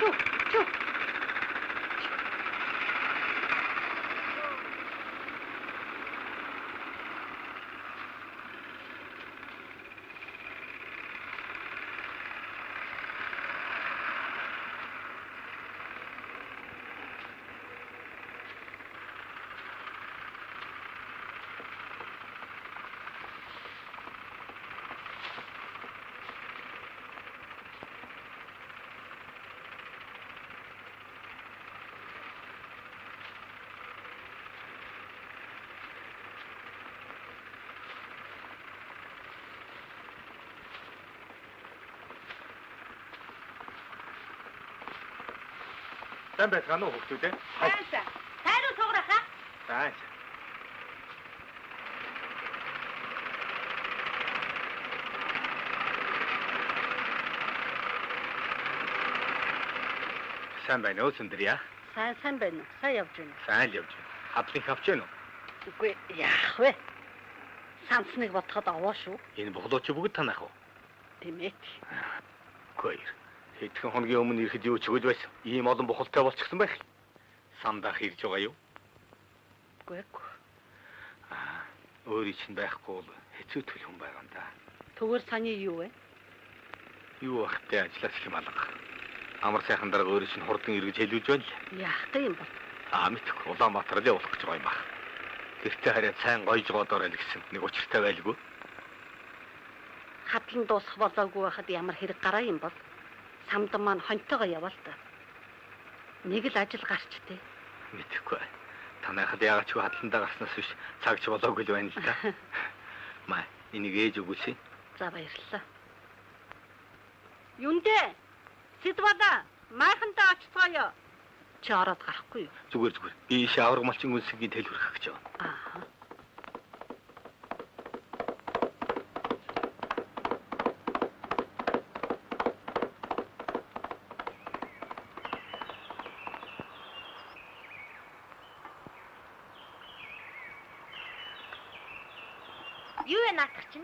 Чү. Сайн байцгаана уу хүүхдүүд ээ? Сайн. Тайруу сууграхаа. Сайн. Сайн байна уу Сүндэрья? Сайн байна уу? Сайн явж байна. Сайн л явж байна. Хадлыг авч байна уу? Үгүй яах вэ? Сансныг бодоход овоо шүү. Энэ боглооч бүгд танах уу? Тэмээ. Гүйр. Хэдхэн хоногийн өмнө ирэхэд юу ч өгөл байсан. Ийм олон бухалтай болчихсон байх. Самдаа хэрж байгаа юу? Үгүй. Өөрийн чинь байхгүй бол хэцүү төлөх хүн байгаа юм да. Төгөр саны юу вэ? Юу ахтай ажиллаж хэм алга. Амар сайхан дарга өөрийн чинь хурдан эргэж хэлүүлж байна л. Яах вэ юм бол? Мэдгүй. Улаанбаатар л явуулах гэж байгаа юм байна. Гэртээ хараад сайн гойж гоодоор л гэсэн нэг учиртай байлгүй. Хадлан дуусах болоогүй байхад ямар хэрэг гараа юм бол? Самдан маань хонтойгоо яваа л та. Нэг л ажил гарчтэй. Мэдхгүй. Танайхад яагаад ч хадландаа гарснаас биш цагч болоогүй л байна л да. Маа, энийг ээж өгүүлсэн. За баярлалаа. Юндэ? Сэдвада, майхантай очтгоё. Чи ороод гарахгүй юу? Зүгээр. Би шавар малчин үнсгийн тэлбэрх гэж байна. Юу вэ наатах чинь?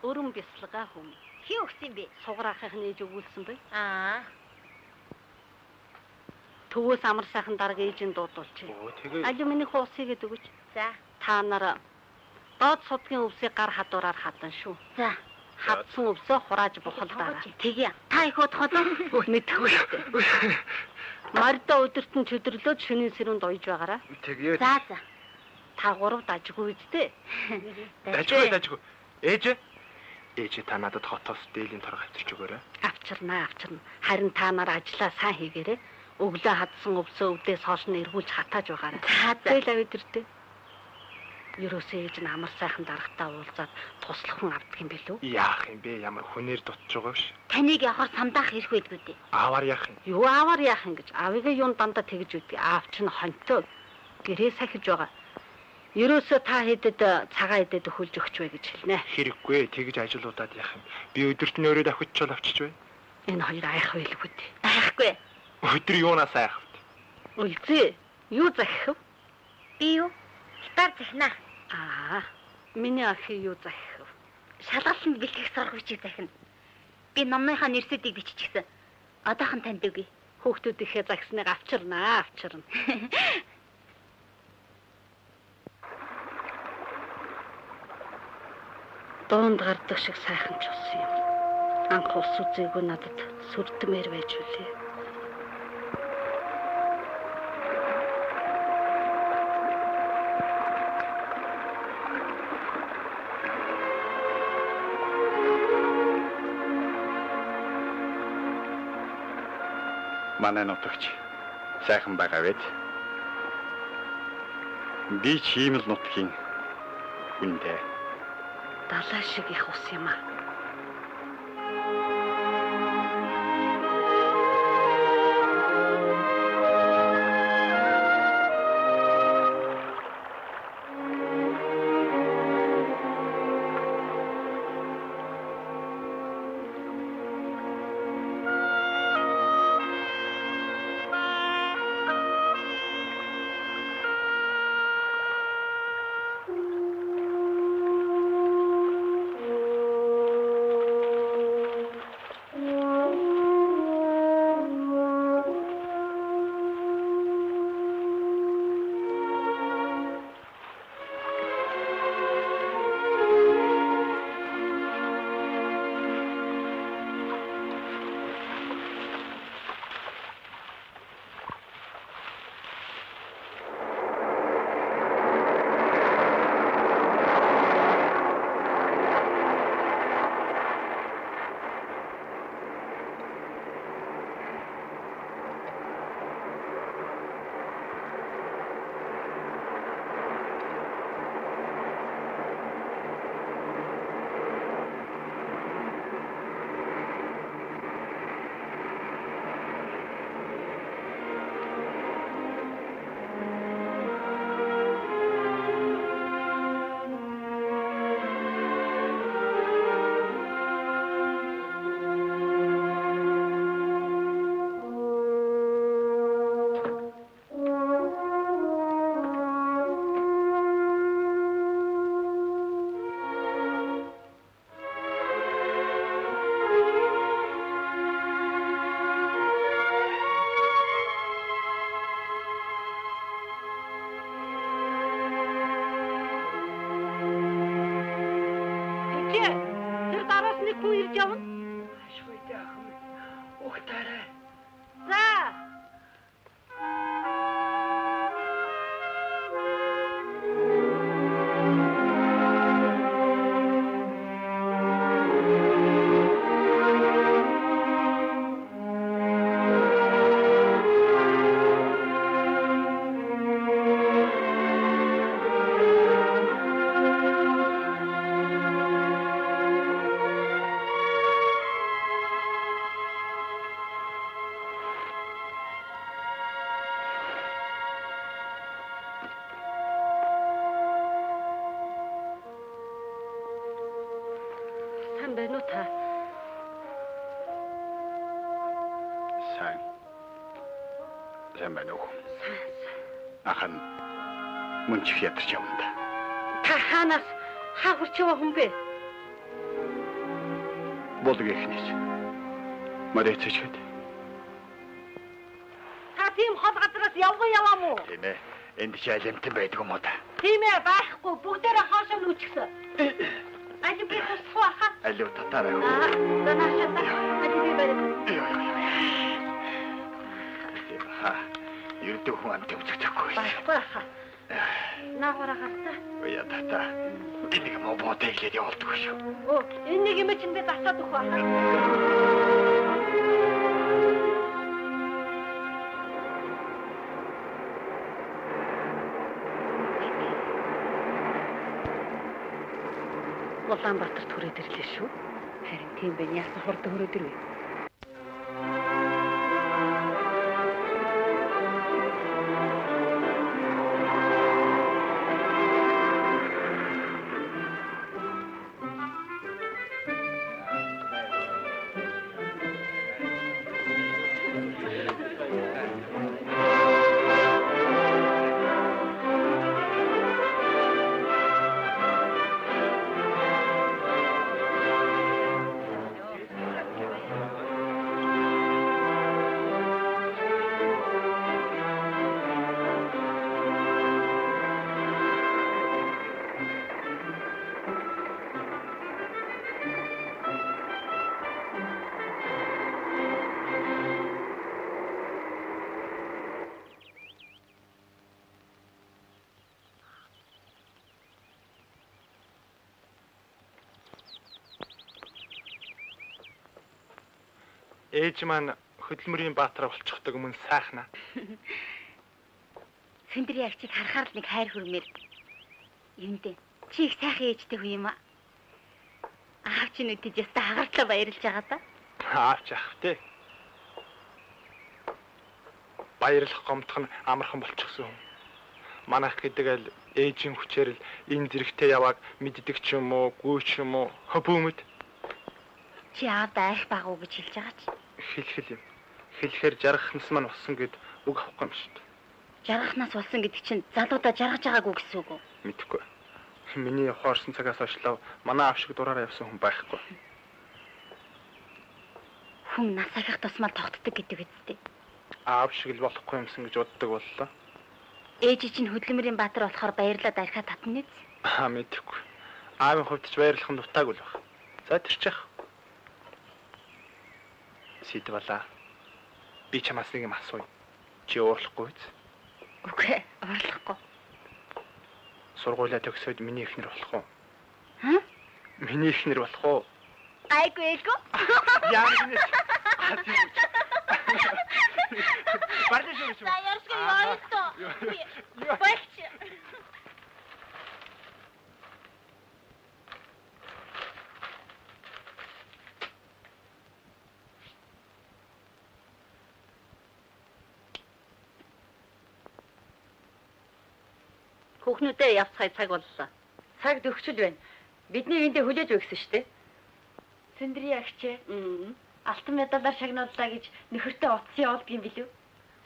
Өрөн бясалгаа хүм. Хий өгсөн бэ? Суграахын ээж өгүүлсэн бай. Төвөөс амар сайхан дарга ээжийн дуудуулчих. Алюминий хуусыг өгөөч. За. Та нар доод судгийн өвсийг гар хадуураар хадан шүү. За. Хадсан өвсөө хурааж бухалдаа. Тэгье. Та их удахад мэдхгүй. Мордо өдөрт нь чөдөрлөөд шөнийн сэрүүнд уйж байгаараа. Тэгье. За. Та гурав дажгүй үсттэй. Дажгүй. Ээж та надад хотоос дээлийн торог авчирч өгөөрэй. Авчирна. Харин та нар ажлаа сайн хийгээрэй. Өглөө хадсан өвсөө өвдөөс хоош нь эргүүлж хатааж байгаарай. Тэгэл авэдэртэй. Ерөөсөө ээж нь амар сайхан дарагтаа уулзаад туслах хүн авдаг юм билүү? Яах юм бэ? Ямар хүнээр дутж байгаа биш. Таныг явахаар самдаах ирэх байлгүй дээ. Аавар яах юм? Юу аавар яах юм гэж. Аавыгаа юун дандаа тэгж үтгий. Аав чинь хонтоо. Гэрээ сахиж байгаа. Ерөөсөө та хэдэд цагаан хэдэд өхүүлж өгч вэ гэж хэлнэ. Хэрэггүй. Тэгж ажилуудаад яах юм? Би өдөрт нь өөрөө давхицчаал авчиж бай. Энэ хоёр айх байлгүй дээ. Айхгүй. Өдөр юунаас айх вэ? Үлзээ. Юу захих вэ? Би юу? Гитар захина. Миний ах юу захих вэ? Шалгаланд бэлтгэх сургуучийг захина. Би номныхаа нэрсүүдийг биччихсэн. Одоохон танд өгье. Хүүхдүүдийнхээ загсныг авчирна. Доонд гардаг шиг сайхан ч болсон юм. Анх ус үзээгүй надад сүрдмээр байж үлээ. Манай нутагч сайхан байгаа вэ? Би чимэл нутгийн хүндээ. Далай шиг их ус юм аа. хүн ирж явна. Ашгүй яах вэ? Ухтаарай. За. Ядарч явна да. Та хаанаас хаа хурч яваа хүн бэ? Болдог ихнээс. Мөрөөцөчөд. Та тийм хол газраас яваа мó? Тийм ээ. Энд ч айлмтан байдаг юм уу та? Тийм ээ, байхгүй. Бүгдээрээ хоошоо нүчгсэн. Али би хосхоо хаа. Али татаарай. Данашаа. Али би барай. Ердөө хүн амт үзэхгүй. Байхгүй хаа. Наагаараа хартаа. Яа тата. Энийг муу ботой хэлээд явуулдаг шүү. Оо, энэ нэг юм чинь би засаад өгөх байна. Улаанбаатарт хүрээд ирлээ шүү. Харин тийм бэ, яасан хурдан хүрээд ирвэ? Ээж маань хөдөлмөрийн баатар болчихдог өмнө сайхна. Сэндри ягчийг харахаар л нэг хайр хүрмээр. Юмдээ. Чи их сайхан ээжтэй хүн юм аа. Аав чинь үтэж ястаа хагартлаа баярлж байгаа да. Аавч ах те. Баярлах гомдох нь амархан болчихсон. Манайх гэдэг л ээжийн хүчээр л энэ зэрэгтэй явааг мэддэг ч юм уу, гүү ч юм уу, хөбөөмөд. Чи аавдаа айх баг уу гэж хэлж байгаа ч. Хэлхэл юм. Хэлэхээр жаргахнаас маань болсон гэд үг авахгүй юм шүү дээ. Жаргахнаас болсон гэдэг чинь залуудаа жаргаж байгаагүй гэсэн үг үү? Мэдхгүй. Миний хоорсон цагаас хойшлоо манай аав шиг дураараа явсан хүн байхгүй. Хүн нас ахих тусмал тогтдог гэдэг үстэй. Аав шиг л болохгүй юмсан гэж боддог боллоо. Ээж чинь хөдөлмөрийн баатар болохоор баярлаад архиа татна биз? Мэдхгүй. Аавын хувьд ч баярлах нь дутаагүй л баг. За тэрчих. Сидвала. Би чамаас нэг юм асууя. Чи уурлахгүй биз? Үгүй, уурлахгүй. Сургуулаа төгсөөд миний эхнэр болох уу? Хм? Миний эхнэр болох уу? Айгүй. Яа гинэ? Барьж шүү. За ёрсгоо. Багч. Хүүхнүүдээ явцгай цаг боллоо. Цаг төгсөл байна. Бидний эндээ хүлээж өгсөн шүү дээ. Сэндри ягчээ. Алтан медалаар шагнууллаа гэж нөхөртөө утсан явуулдаг юм билүү?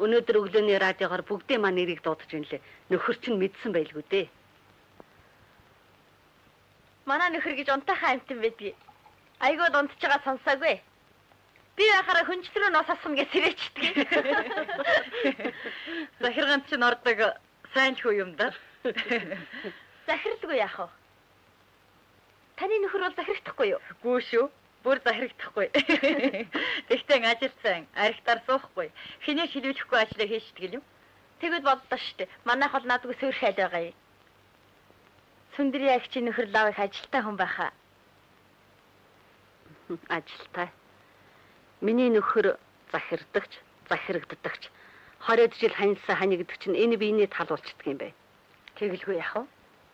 Өнөөдөр өглөөний радиогоор бүгдийн маань нэрийг дуудаж инлээ. Нөхөр чинь мэдсэн байлгүй дээ. Манай нөхөр гэж унтаахан амтан байдгийг. Айгуу унтж байгаа сонсоогүй. Би яхаараа хүнчлэрөө нос асам гэж сэрээчдэг. Захиргаан чинь ордог сайн хүү юм да. Захирлгүй яах вэ? Таны нөхөр бол захирагдахгүй юу? Гүү шүү. Бүр захирагдахгүй. Тэгтээ ажилсан, архитаар суухгүй. Хинээ шилүүлэхгүй ажлаа хийчихдэг юм. Тэгэд бодлоо штэ. Манайх бол надгүй сөөрхөйл байгаа юм. Сүндри агчийн нөхөр лав их ажилтай хүн байхаа. Ажилтай. Миний нөхөр захирдагч, захирагддагч. 20 жил ханилсан ханигддаг чинь энэ биений тал болчихдөг юм бэ. Тэгэлгүй яах вэ?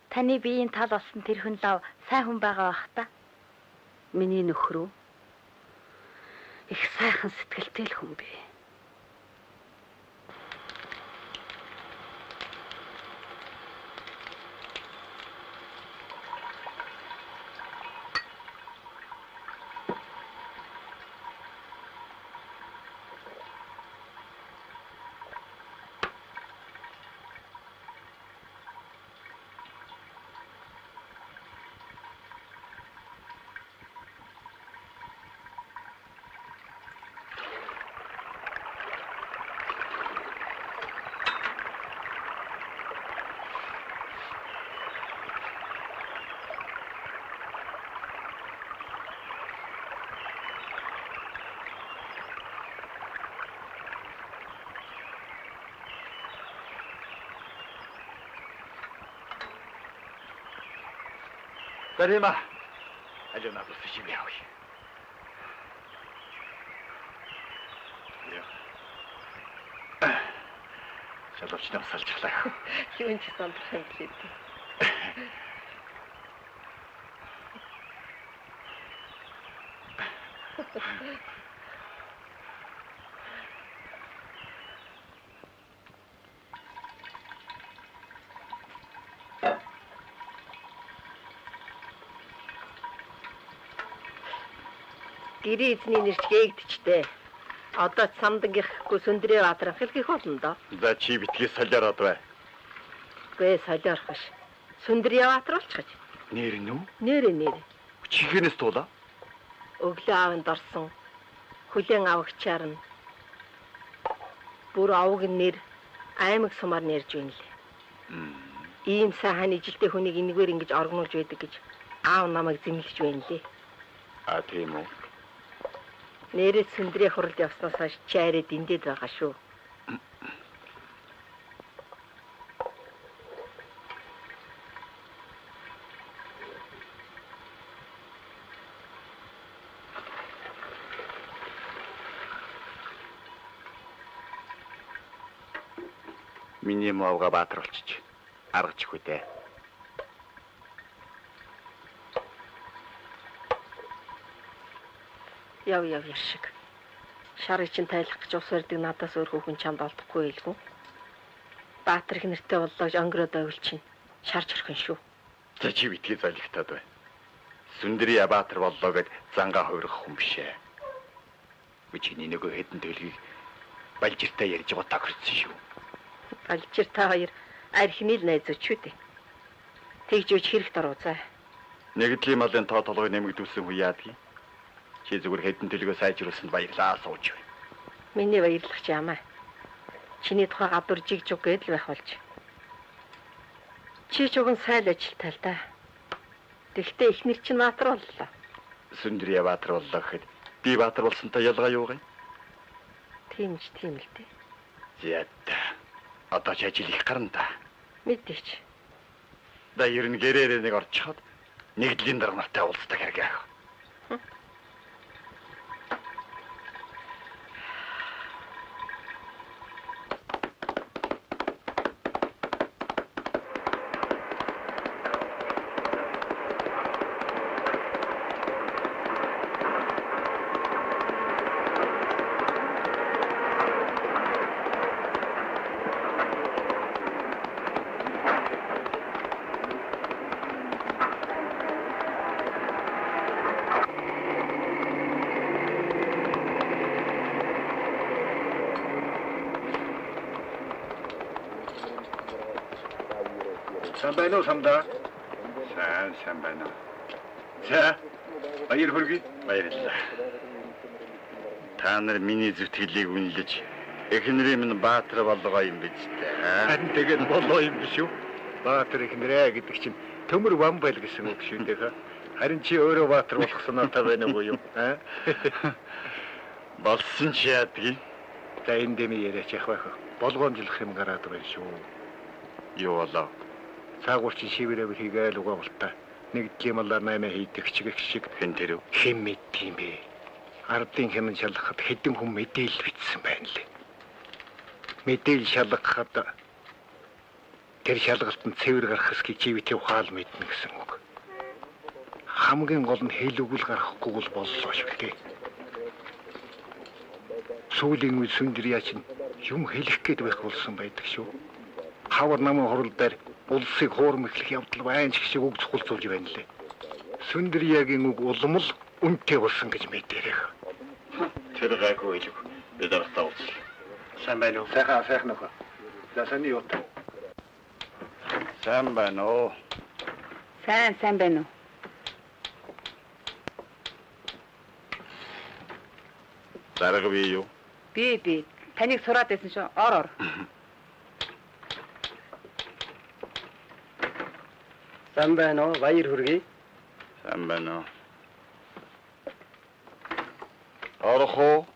Таны биеийн тал болсон тэр хүн лав сайн хүн байгаа бах та. Миний нөхөр их сайхан сэтгэлтэй л хүн бэ. Дарима. Алена просто себя ой. Шаловч нам салжглаа. Юун ч сандрах юм лээ. Гэрээ эзний нэрч гээгдчтэй. Одоо ч самдангийнхгүй Сүндрээ Баатар хэлхийх болно доо. За чи битгий солиороод бай. Гээ солиорох биш. Сүндрээ Баатар болчихж. Нэр нь үү? Нэр. Чихэнэс туула. Өглөө аавд орсон. Хүлэн авагчаар нь. Бүр аваг нэр аймаг сумаар нэрж байна лээ. Ийм сайхан ижилтэй хүнийг энэгээр ингэж оргнуулж байдаг гэж аав намайг зэмлэж байна лээ. А тийм үү? Нэрээ Сүндрээ хуралд явснаас хойш чайраад эндээд байгаа шүү. Миний мовга Баатар болчих. Аргачихгүй дээ. Яв яшиг. Шарыг чинь тайлах гэж ус өрдөг надаас өөр хүүхэн чамд олдохгүй байлгүй. Баатар их нэртэй боллоо онгороо дойвол чинь шарж орхон шүү. За чи битгий залхитаад бай. Сүндрээ Баатар боллоо гэд зангаа хувирах хүн биш ээ. Бичний нөгөө хэдэн төлгийг балжиртай ярьж байгаа тохирсон шүү. Балжир та хоёр архины л найзууч шүү дээ. Тэгж үуч хэрэгт ороо за. Нэгдлийн малын тоо толгой нэмэгдүүлсэн хүн яадгийг. Чи зүгээр хэдэн төлгөө сайжруулсанд баярлаа сууж байна. Миний баярлах ч ямаа. Чиний тухай гадуур жигжиг гэдэл байх болж. Чи ч уган сайн ажилтай л да. Тэгтээ ихнэр чинь Баатар боллоо. Сүндрээ Баатар боллоо гэхэд би Баатар болсонтой ялгаа юу гай? Тийм л дээ. Зяд. Одоо ч ажил их гарна да. Мэдээч. Да ер нь гэрээрээ нэг орчиход нэгдлийн даргатай уулздаг хэрэг. Самбайно самда. Сайн байна. За. Баяр хүргэе. Баярлалаа. Та нар миний зүтгэлийг үнэлж эхнэрээ минь Баатар болгоо юм биз дээ. Харин тэгээд болоо юм биш үү? Баатар эхнэрээ гэдэг чинь төмөр Вамбал гэсэн үг шүү дээ. Харин чи өөрөө баатар болох санаатай байна уу юу? Болсон ч яадгийг. За энэ дэми яриач яах вэ? Болгоомжлох юм гараад байна шүү. Юу болоо? Цаагуурч шивэрэг хийгээл угаалтаа. Нэг гималаар 8 хийдэг чиг шиг хэн тэр хэм мэд юм бэ? Ардын хэмнэн шалгахад хэдэн хүн мэдээлэл бичсэн байна лээ. Мэдээлэл шалгахад тэр шалгалтанд цэвэр гарах эсхийг живэт ухаал мэднэ гэсэн үг. Хамгийн гол нь хэл үгэл гарахгүй бол боллоо шүү дээ. Сүүлийн үе Сүндриач нь юм хэлэх гээд байх болсон байдаг шүү. Хавар намын хурал дээр улсыг хуурмэхлэх явдал байна шиг үг цугулцуулж байна лээ. Сүндриагийн үг улам л үнэтэй болсон гэж мэдэрэх. Тэр гайгүй илүү. Бид аргатаа ууц. Сайн байна уу? Сайхан уу? За саний юу? Сайн байна уу? Сайн байна уу? Дарга би юу? Би таныг сураад байсан шүү. Ор. Сайн байна уу? Баяр хүргэе. Сайн байна уу? Орох уу?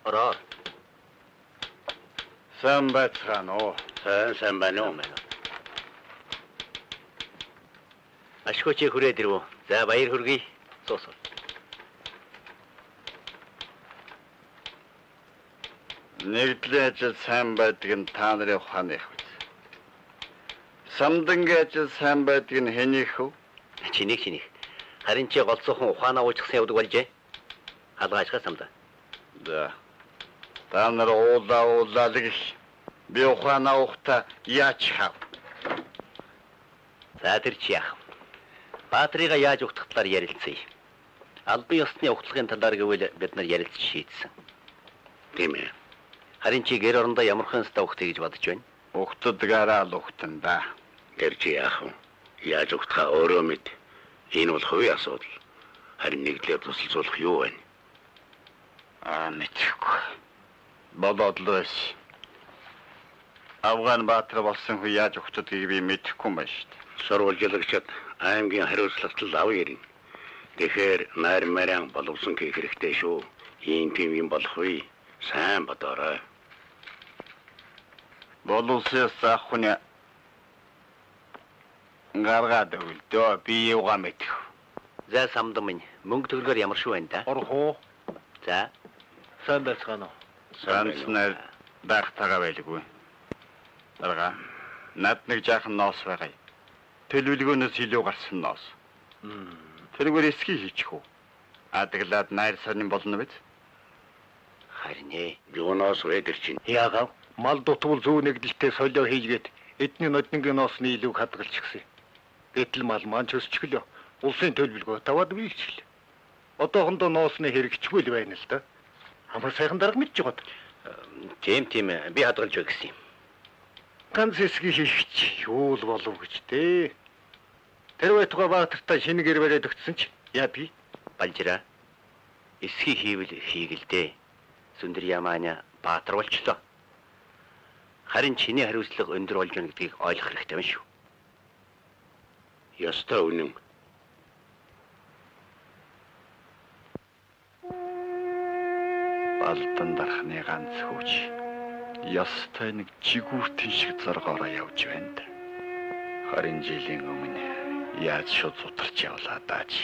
Ороо. Сайн байцгаана уу? Сайн байна уу? Ашгүйч хүрээд ирв үү? За баяр хүргэе. Суус. Нэгдлийн ажил сайн байдаг нь та нарын ухааны их биз. Самдангийн ажил сайн байдаг нь хэнийх вэ? Чиний. Харин чи голцоохон ухаанаа уучсан явдаг болжээ. Халгаачгаа самда. За. Та нар уулаа л гэх. Би ухаанаа ухта яач хав. За тэр чи яах? Баатрыга яаж ухтах талаар ярилцъя. Албан ёсны ухтлагын талаар гэвэл бид нар ярилцж шийдсэн. Тийм ээ. Харин чи гэр орондоо ямархан ста ухтъя гэж бодож байна? Ухтдгаараа л ухтан да. Тэр чи яах вэ? Яаж ухтахаа өөрөө мэд. Энэ бол хувийн асуудал. Харин нэгдлээ тусалцуулах юу вэ? Мэдэхгүй. Болоод л байсан. Афган баатар болсон хүү яаж ухтдгийг би мэдэхгүй юм байна шүү дээ. Сурвалжлагчид аймгийн хариуцлагатай ав ярина. Тэгэхээр нарийн боловсон хийх хэрэгтэй шүү. Ийм юм болох вэ? Сайн бодоорой. Боловсоос ахуйн гаргаад өгдөө би юугаа мэдэх. За самдан минь мөнгө төгрөгөөр ямар шүү байна да? Орох уу? За. Сайн байцгаана уу? Санснаар багтаага байлгүй. Дарга. Над нэг жаахан ноос байгаа. Төлөвлөгөөнөөс илүү гарсан ноос. Тэргээр эсхий хийчих үү? Адаглаад найр сонин болно биз? Харин юунаас вэ чинь? Яагав? Мал дутвал зүү нэгдэлтэй солио хийгээд эдний ноднгийн ноосны илүүг хадгалчихсан. Гэтэл мал маань чөсчихлөө. Улсын төлөвлөгөө таваад биелчихлээ. Одоохондоо ноосны хэрэгжгүй л байна л да. Амар сайхан дарга мэдж байгаад. Тийм би хадгалж өг гэсэн юм. Ганц эсхий хийчих юу л болов гэж дээ. Тэр байтугай баатартай шинэ гэр бариад өгсөн ч яа би Балжира. Эсхий хийвэл хийгэлдээ. Сүндриа маань баатар болчлоо. Харин чиний хариуцлага өндөр болж байна гэдгийг ойлгох хэрэгтэй байна шүү. Ястаа үнэн. Балдан дарахны ганц хүч. Ястай нэг жигүүртэн шиг зоргоороо явж байна. 20 жилийн өмнө яаж шууд зутарч явлаа даач.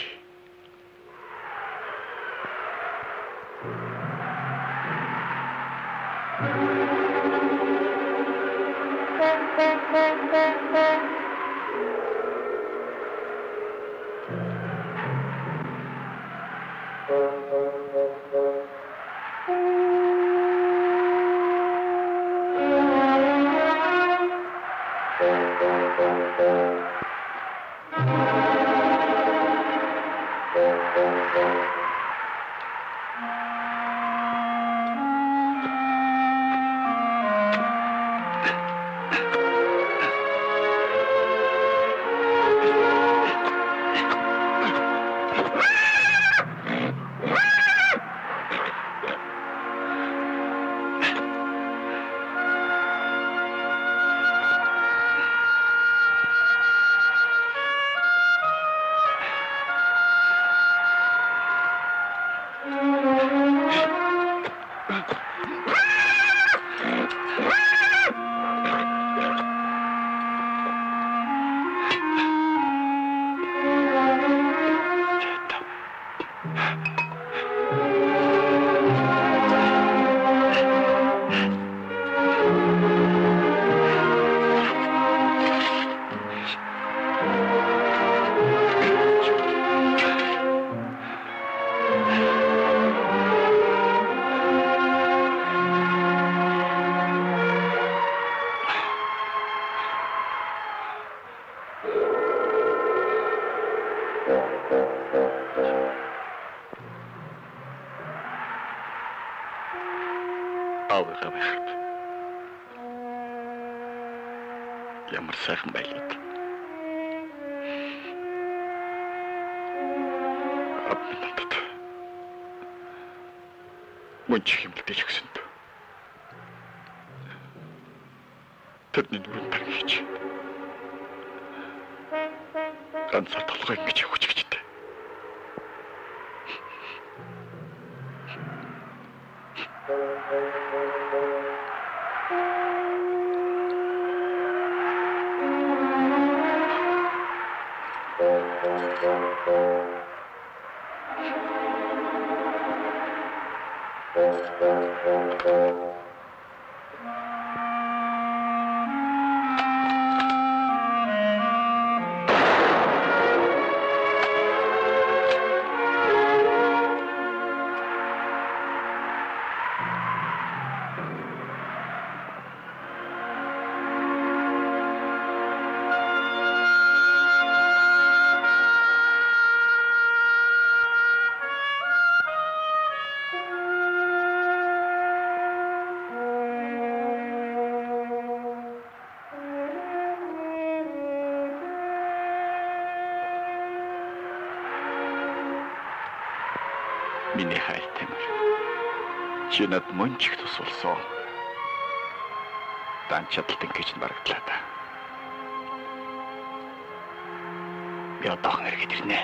аавыгаа байхад ямар сайхан байлаа. Аппетит. Мөнч хэмлдэж өгсөнд. Тэдний нүрэн тархиж. Ганцаар толгой ингэж явж гэжтэй. Миний хайр Тамир. Чи над мөн ч их тус болсон. Дан чадалтан гэж барагдлаа да. Би одоохон эргээд ирнэ.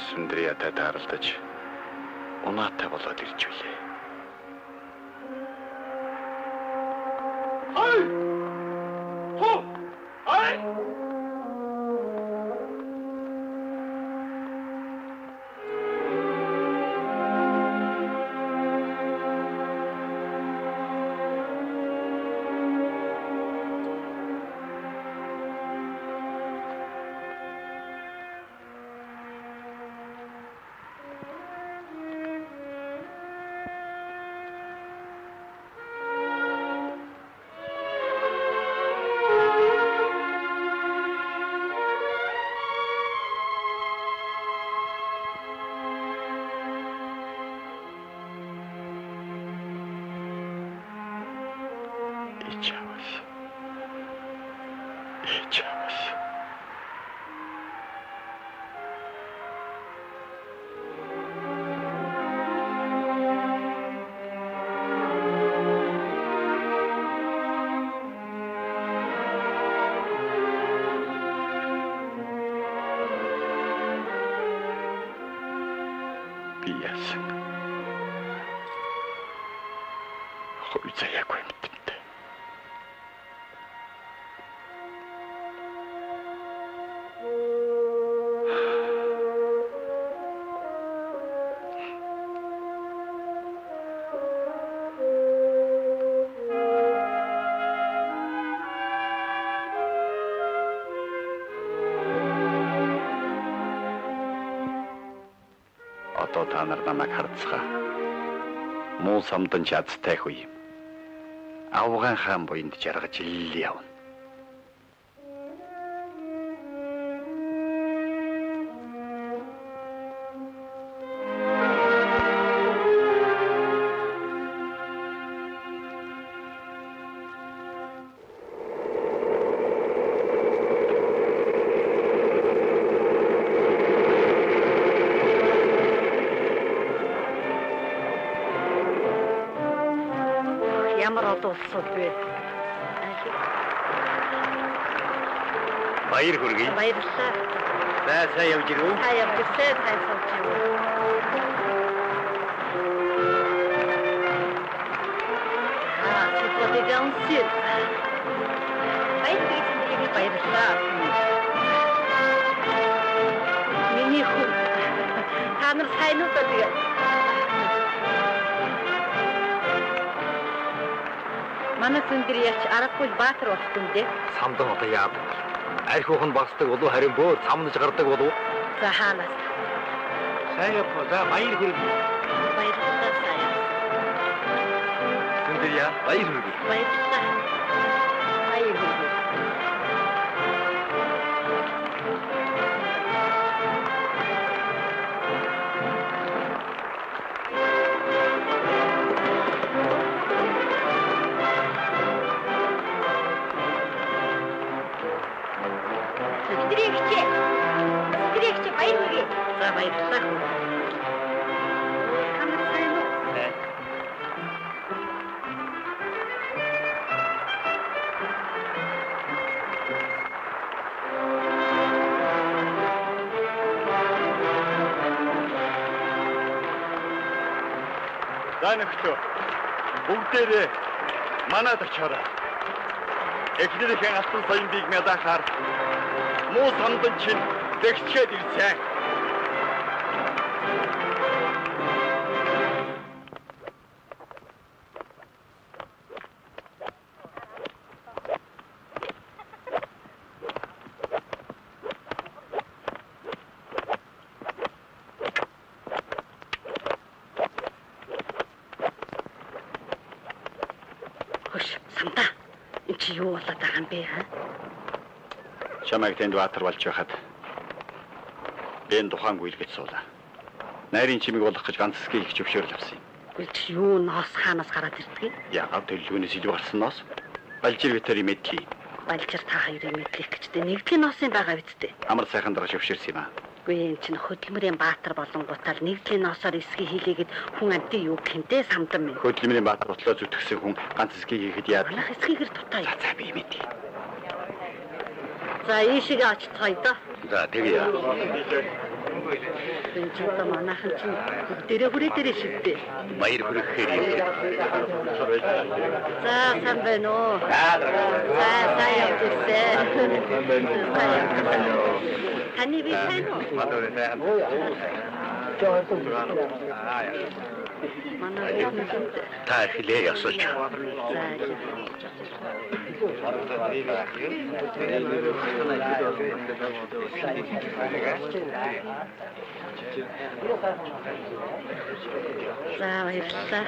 Сүндриятай тааралдаж унаатай болоод ирж үлээ. Ай! Хо! Ай! Одоо та нар намайг харцгаа. Муу самдан чадтай хүй. Авган хаан буйнд жаргаж ил явна. ямар олон улсууд вэ? Баяр хүргэе. Баярлалаа. За сайн явж ирв үү? Сайн явж ирсэ, сайн сууж ирв. C'est garanti. Баярлалаа. Миний хүн та нар сайн уу тэгээ? Манай Сүндэр яач аргагүй баатар болсон дээ. Самдан одоо яадаг. Архиух нь багсдаг болов харин бөөр самнаж гардаг болов. За хаанаас? Сайн яваа. За баяр хүргэе. Баярлалаа сайн. Сүндэр яа баяр хүргэе. Баярлалаа. Баяр хүргэе. Директор баяр хүргэе. За баярлалаа. Хамаг сайн уу? За нөхцөө. Бүгдээрээ манад очоорой. Эхнэрийн алтан соён бийг мэдахаар муу самдан чинь дэгчээд ирсэн. Хөш, самда. Энд чи юу болоод байгаа юм бэ, хаа? Чамайг тэнд баатар болж байхад бэн тухайн гүйлгэж суулаа. Найрын чимиг болох гэж ганц хэсгийг их зөвшөөрөл авсан юм. Үгүй чи юу ноос хаанаас гараад ирдэг? Яагаад төлөвлөгөөнөөс илүү гарснаас Балжир ветери мэдхий. Балжир та хоёрын мэдлэх гэжтэй нэгдлийн носын байгаа бидтэй. Амар сайхан дараа зөвшөөрсөн юм аа. Үгүй энэ чинь хөдөлмөрийн баатар болонгуудаар нэгдлийн ноосоор эсхий хийлээгээд хүн амтын юу гэнтэй самдан минь. Хөдөлмөрийн баатар ботлоо зүтгэсэн хүн ганц хэсгийг хийхэд яад. Манайх эсхийгэр тутаа. За би мэдээ. За ийшээ очицгаая да. За тэгээ. Энэ ч одоо манайхан чинь дээрээ хүрээ дээрээ шивдээ. Баяр хүргэхээр юм. За сайн байна уу? За сайн явж ирсэн. Таны би сайн уу? Манай Та хэлээ ясуулж. За баярлалаа.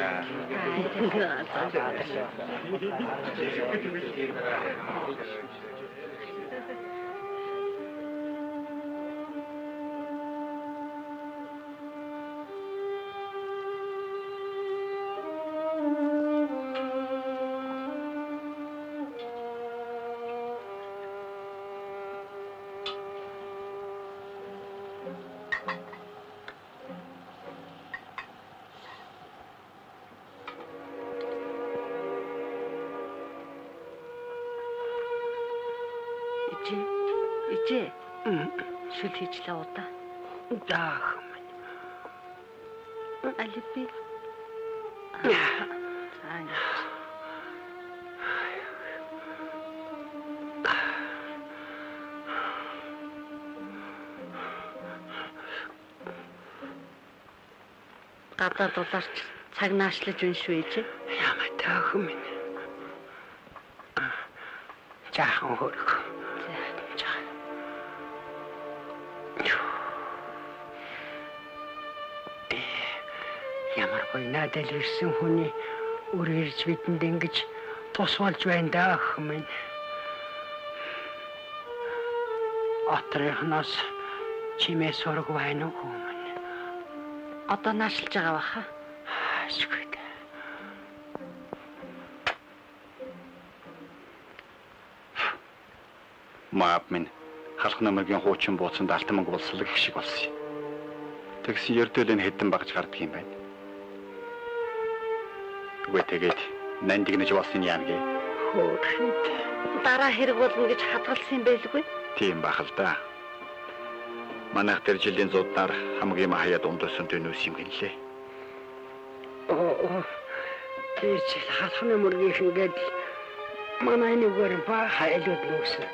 Ичээ. Шүл хийчлээ удаа. Даах. Алипи. Гадаа дулаарч цаг наашлаж уншгүй ичээ. Ямаа таах минь. Жаахан хөрөх. Ямар гоё надад ирсэн хүний үргэлж бидэнд ингэж тус болж байна даах минь. Отрихноос чимээ сураг байна уу минь. Одоо наашлж байгаа баха. Ашгүй. Маап минь халах намгийн хуучин бууцанд алтан мөнгө болслог их шиг болсон юм. Тэгсэн ердөөлөө хэдэн багж гардаг юм байна. Үгүй тэгээд Нандигнаж болсон яам гээ. Хөөхөд дараа хэрэг болно гэж хадгалсан юм байлгүй. Тийм бах л да. Манайх тэр жилийн зуудаар хамгийн хаяад ундсан дөнөөс юм гэлээ. Тэр жил халахны мөргийнхэн гэдэл манай нүгээр ба хайлууд нүүсэн.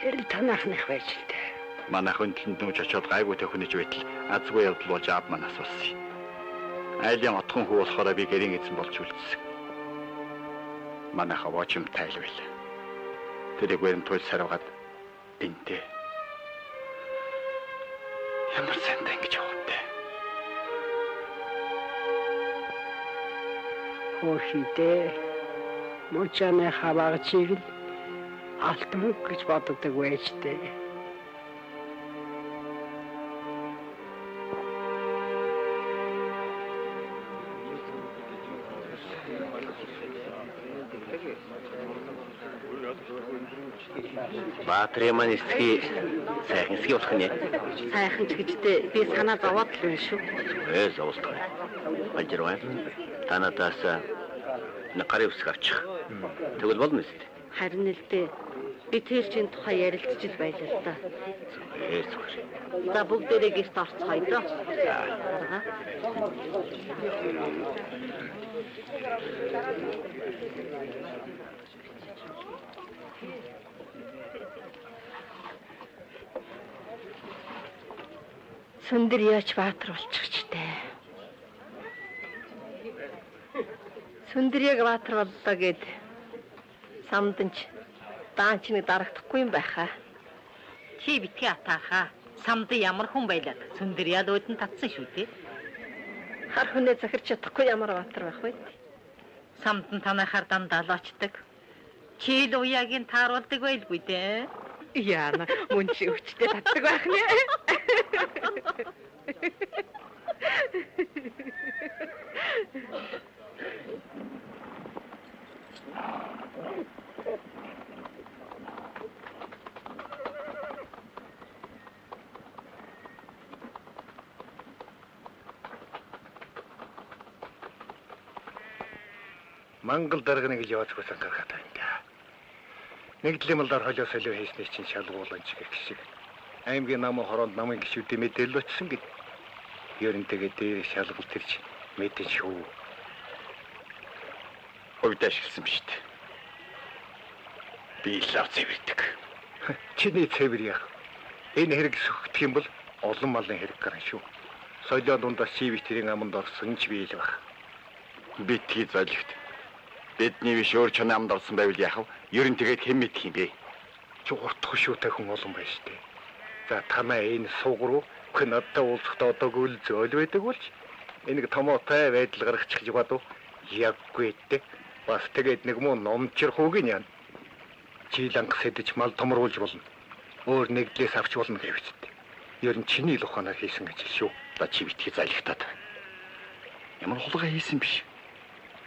Тэр л танахных байж л дээ. Манайх өндлөнд нүүж очиод гайгүй төхөнөж байтал азгүй явдал болж аав манаас болсон. Айлын отхон хүү болохоор би гэрийн эзэн болж үлдсэн. Манайх аваачм тайлбал. Тэрийг баримтуул сарваад энтэй. Ямар сайнтай ингэж яваатай. Хөөшидээ мочаны хаваагчийг л алтан гэж боддог байж дээ. Баатрын маань эсхий сайхан эсхий болох нь. Сайхан ч гэжтэй би санаа зовоод л байна шүү. Зовлтгоо. Алжирваа. Танадаас гарын үсг авчих. Тэгвэл болно үст. Харин л дээ. Би тэр чинь тухай ярилцж л байлаа л да. Зүгээр. За бүгдээрээ гэрт орцгоё доо. Сүндэр яач баатар болчихч дээ. Сүндэр яг баатар боллоо гэд самданч даанч нэг дарагдахгүй юм байхаа. Чи битгий атаахаа. Самд ямар хүн байлаа. Сүндэр ял өөдөн татсан шүү дээ. Хар хүнээ захирч чадахгүй ямар баатар байх вэ? Самд нь танахаар дандаа л очдөг. Чи л уяагийн тааруулдаг байлгүй дээ. Яана мөн чи өвчтэй татдаг байх нэ. Мангал дарга нэг л яваад байсан гаргаад байна. Нэг лимэлдэр холио солио хийснээр чинь шалгуулан чиг шиг. Аймгийн намын хороонд намын гişүүдийн мэдээлэл очсон гэд. Ерөнтэйгээ дээр шалгал төрж мэдэн шүү. Өвдөж хэлсэн биз дээ. Би лав цэвэрдэг. Чиний цэвэр яах? Энэ хэрэг сөхөх юм бол олон малын хэрэг гарна шүү. Солио дундаас шивэтэрийн аманд орсон ч бийл баг. Битгий золигт. Бидний биш өөр ч намд орсон байвал яах вэ? Ерөн тэгээд хэн мэдх юм бэ? Чи уртх шүүтэй хүн олон байж тээ. За танаа энэ суугруу хүн надад уулзахдаа одоогүй л зөөл байдаг болж энийг томоотой байдал гаргачих гэж бодов. Яггүй дээ. Бас тэгээд нэг муу номчрах үг нь яа. Чи ланг сэдэж мал томруулж болно. Өөр нэгдлээс авч болно гэвч дээ. Ерөн чиний л ухаанаар хийсэн гэж шүү. Ба чи битгий зайлгтаад. Ямар хулгай хийсэн биш.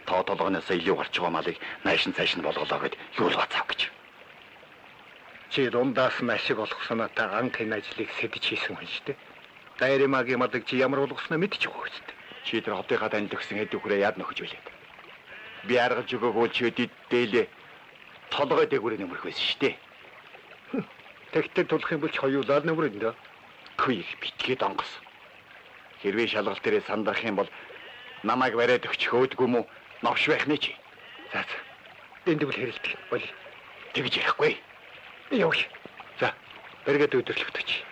Тоо толгоноос илүү гарч байгаа малыг наашин цааш нь болголоо гэд юулгаа цав гэж. Чи дундаас нь ашиг олох санаатай анх энэ ажлыг сэдэж хийсэн хүн шүү дээ. Дайрымагийн малыг чи ямар болгосноо мэдчихгүй шүү дээ. Чи тэр хотынхаа танил өгсөн эд үхрээ яад нөхөж байлаа. Би аргалж өгөөгөө чи өдөд дээлээ толгой дээгүүрээ нөмрөх байсан шүү дээ. Тэгтээ тулах юм бол ч хоёулаа нөмрөн дөө. Хүй битгий донгос. Хэрвээ шалгалт дээрээ сандах юм бол намайг бариад өгчих өөдгүй мүү? Новш байх нэ чи. За. Энд бол хэрэлдэг. Бол тэгж ярихгүй. Яв. За. Бэргээд өдөрлөгдөж.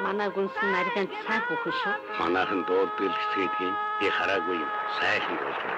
Манай гүнсэн нарийнт сайн хүүхэн шүү. Манайхан дуулдаг л хэсгээдгийг би хараагүй юм. Сайхан дуулдаг.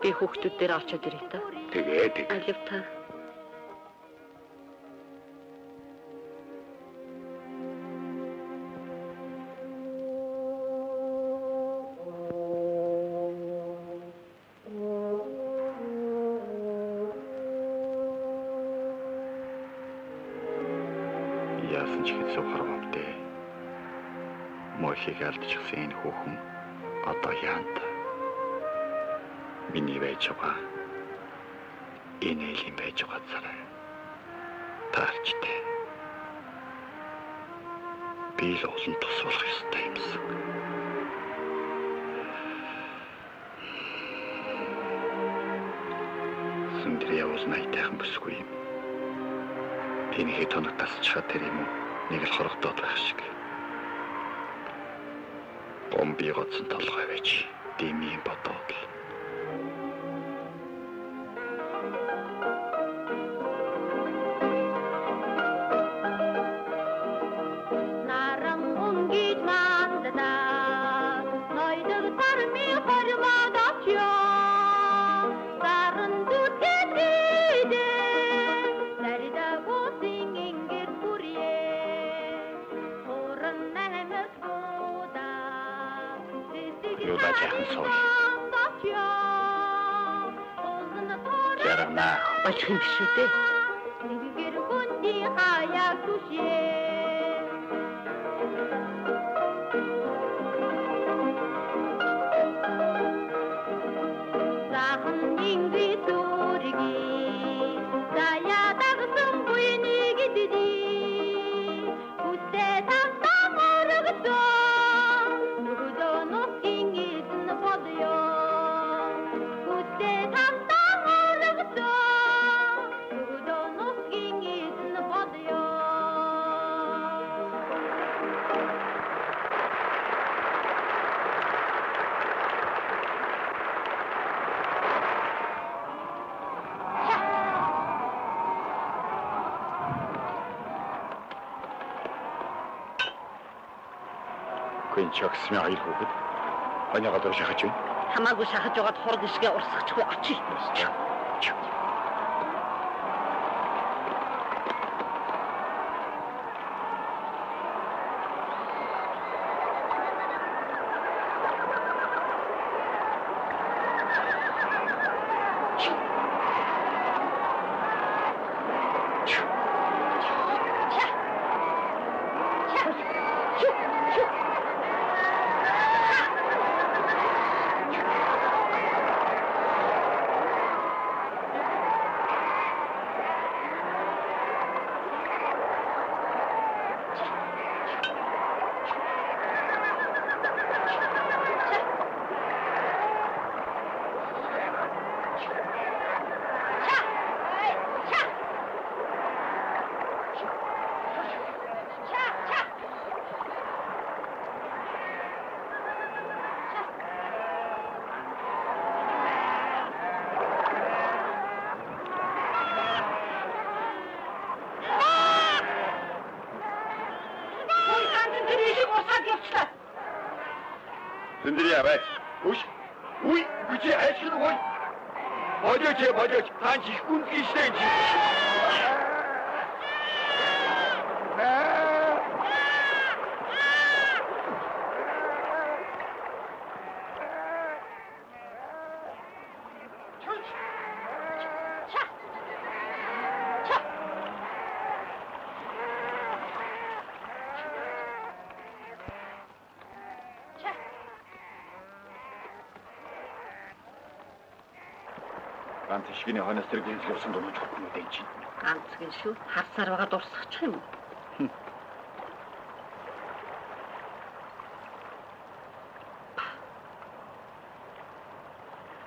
Би хүүхдүүд дээр авчаад ирээ та. Тэгээд алив та. Яасан ч хэцүү хорвомтэй. Мохийг алдчихсан энэ хүүхэн одоо яанд миний байж байгаа энэ элийн байж байгаа царай таарчтэй би л олон тус болох ёстой юмсан. Сүндрээ явуул найтайхан бүсгүй юм. Энийхээ тоног тасчихад тэр юм уу нэг л хорогдоод байх шиг. Бомби гоцсон толгой байж дэмий бодоод л сайхан суул. Яргана. Болох юм биш үү дээ. Нэгэр хүndi хаяг түшээ. Захан ингри дүрги зая дагсан буйны гэдди үстэй тантаа мөрөгдөө нүгдөө нутгийн эзэн бодё үстэй тантаа мөрөгдөө нүгдөө нутгийн эзэн бодё Чагсмын хоёр хүүхэд хоньяа гадар шахаж байна. Хамаагүй шахаж байгаад хурд ишгээ урсчихгүй очие. Зэндрия байж. Үш. Үй, үчи хайшин ой. Бодёч, таан чихгүн гişтэй чи. Ганц ишгний хонос тэр гинцлсэн дунаж хөтнүүд энэ чинь. Ганц гин шүү. Харсаар байгаа дурсах юм уу?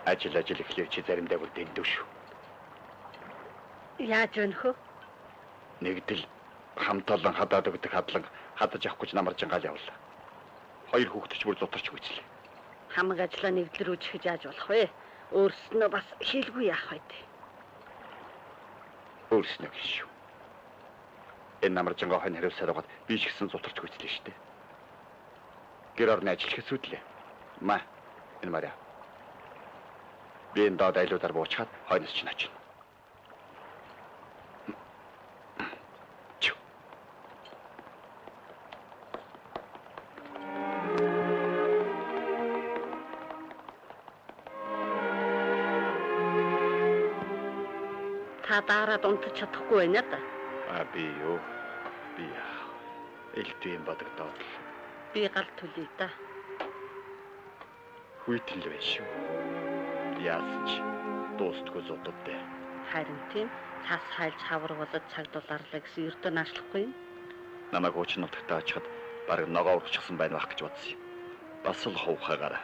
Ажил эхлэв чи заримдаа бүр дэндүү шүү. Яаж вэ нөхөө? Нэгдэл хамт олон хадаад өгдөг хадлан хадаж авахгүй ч намарж гал явлаа. Хоёр хүүхдч бүр зутарч гүйцлээ. Хамаг ажлаа нэгдэл рүү чихэж яаж болох вэ? Өөрснөө бас хийлгүй яах вэ? Өөрснөө гэж шүү. Энэ намаржангаа хонь хариусаар угаад би ч гэсэн зутарч гүйцлээ шүү дээ. Гэр орны ажил хэсүүдлээ. Ма, энэ маря. Би энэ доод айлуудаар буучаад хойноос чинь очино. Та дараад унтаж чадахгүй байна да. Би юу? Би элдвийн бодогдоод. Би гал түлээ да. Хүйтэн л байна шүү. Яасан ч дуустгүй зододтэй. Харин тийм цас хайлж хавар болоод цаг дулаарлаа гэсэн ердөө наашлахгүй юм. Намайг уучин нутагтаа очиход бараг ногоо урчихсан байна бах гэж бодсон юм. Бас л хувхаагаараа.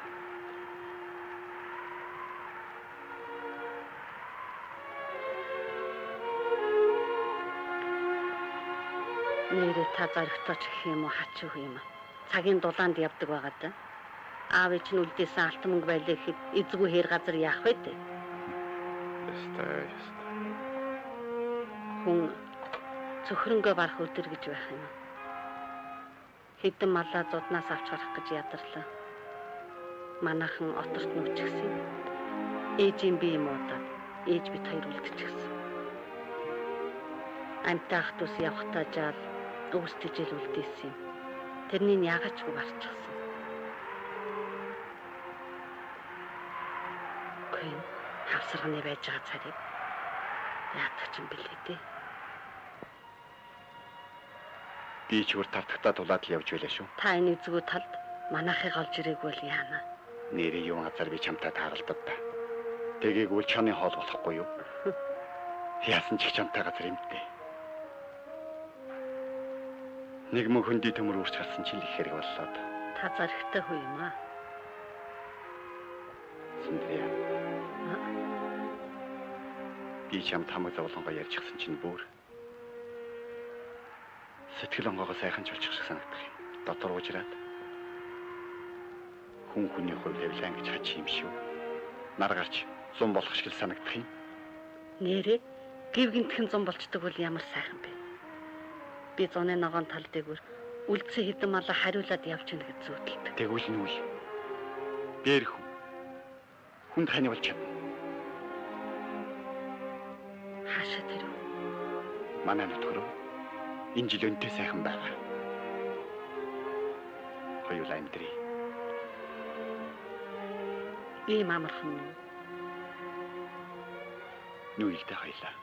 Нэрээ та зоригтооч гэх юм уу хаач юу юм. Цагийн дулаанд явдаг байгаа да. Аав ээж нь үлдээсэн алтан мөнгө байлаа гэхэд эзгүй хэр газар яах вэ дээ? Ястай. Хүн цөхрөнгөө барах өдөр гэж байх юм. Хэдэн малаа зуднаас авч гарах гэж ядарлаа. Манайхан оторт нүчгсэн. Ээжийн бие муудаад ээж бит хоёр үлдчихсэн. Амтай ах トゥ ус явахтаа жаал өвсдөжэл үлдээсэн юм. Тэрнийг яагаад ч барчихсан. охин хавсарганы байж байгаа царийг яадаг ч юм бэлээ дээ. Би ч өөр тавтагтаа дулаад л явж байлаа шүү. Та энэ зүгөө талд манайхыг олж ирээг бол яана. Нэрээ юу газар би чамтай тааралдав да. Тэгээгүй чаны хоол болохгүй юу? Яасан ч их чамтай газар юмтэй. Нэг мөн хөндөй төмөр үрч гарсан чинь их хэрэг боллоо. Та зархтай хүү юм аа. Сүндрээ. Би чамд хамаг зовлонгоо ярьчихсан чинь бүр сэтгэл онгоогоо сайхан чулчих шиг санагдах юм. Дотор уужраад хүн хүний хувь тавилан гэж хач юм шүү. Нар гарч зам болох шиг санагдах юм. Нэрээ гів гинтхэн зам болчдөг бол ямар сайхан бэ. Би зуны ногоон тал дээгүүр үлдсэн хэдэн малаа хариулаад явж гэнэ гэж зүудэлдэг. Тэгвэл нь үл. Бээр хүнд хань болж чадна. Хаашаа тэр үү? Манай нутгаар энэ жил өнтэй сайхан байгаа. Хоёул амьдрий. Ийм амархан уу? Нүйлдэ хоёлаа.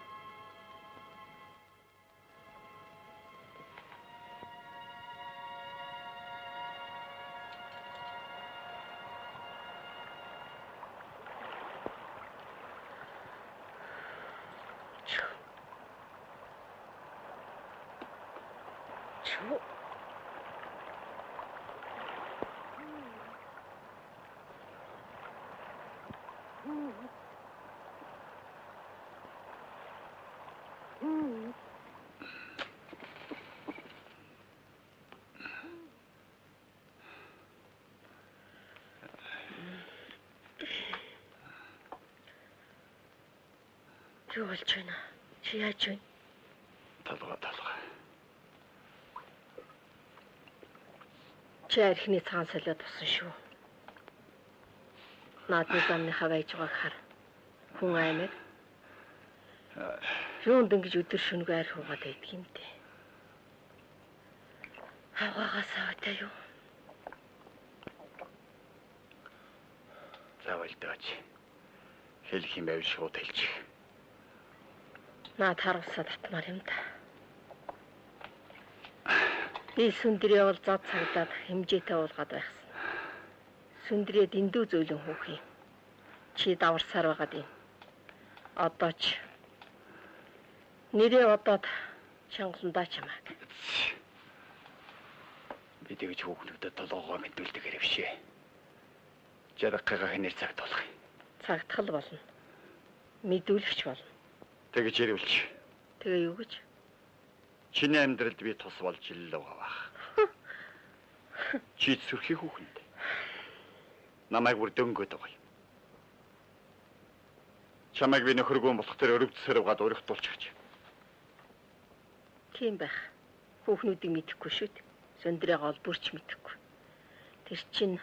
Юу болж байна? Чи яаж байна? Талга. Чи архины цагаан солиод тусан шүү. Наадны замныхаа байж байгааг хар. Хүн аймаг. Юунд ингэж өдөр шөнөгүй арх угаад байдаг юм бэ? Хаваагасаа өтөө юу? Заавал даач. Хэлэх юм байвал шууд хэлчих. Наад харуулсаа татмаар юм да. Би сүндрээ бол зод цагдаад хэмжээтэй уулгаад байхсан. Сүндрээ дэндүү зөөлөн хөөх юм. Чи даварсаар байгаад юм. Одоо ч нэрээ одоод чангаландаа чамааг. Би тэгж хүүхнүүдэд толгоогоо мэдүүлдэг хэрэгшээ. Жаргахыгаа хэнээр цагт болох юм. Цагтхал болно. Мэдүүлэгч болно. Тэгж ярилч. Тэгээ юу гэж? Чиний амьдралд би тус болж иллээ байгаа. Чи сүрхий хүүхэнд. Намайг бүр дөнгөд байгаа юм. Чамайг би нөхөргөө болох тэр өрөвдсөр угаад өргөтүүлчих. Тийм байх. Хүүхнүүдийг мэдэхгүй шүү дээ. Сүндрээ гол бүрч мэдэхгүй. Тэр чинь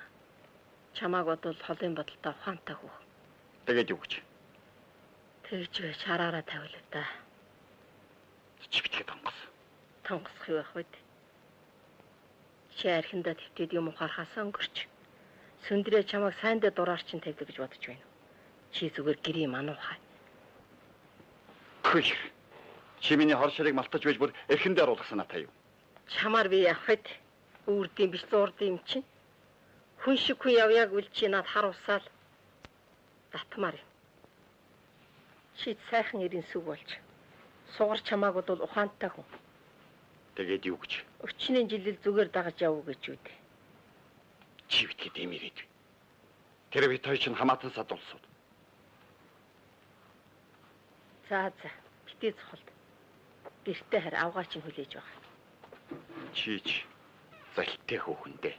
чамааг бодвол холын бодолтой ухаантай хүү. Тэгээд юу гэж? Тэгж байж хараараа тавилаа да. Чи битгий тонгос. Тонгосох юу байх вэ? Чи архиндаа твтээд юм ухаархаас өнгөрч. Сүндрээ чамайг сайндаа дураар чинь тавьдаг гэж бодож байна. Чи зүгээр гэрийн мануухай. Хөөе. Чи миний хор ширийг малтаж байж бүр эрхэндээ оруулсан натаа юу? Чамаар би явах вэ? Үрдэм биш зурдын юм чинь. Хүн шиг хүн явъяг үл чи над харуулсаал татмаар юм. Чи сайхан ирэн сүг болж. Сугар чамааг бол ухаантай хүн. Тэгээд юу гэж? Өчнөө жилэл зүгээр дагаж явуу гэж үү. Чи битгий тийм ирээд. Тэр бит хоёр чинь хамаатан садулсууд. За битээ цохолд. Гэртээ хар авгаа чинь хүлээж байгаа. Чич залтай хүүхэндээ.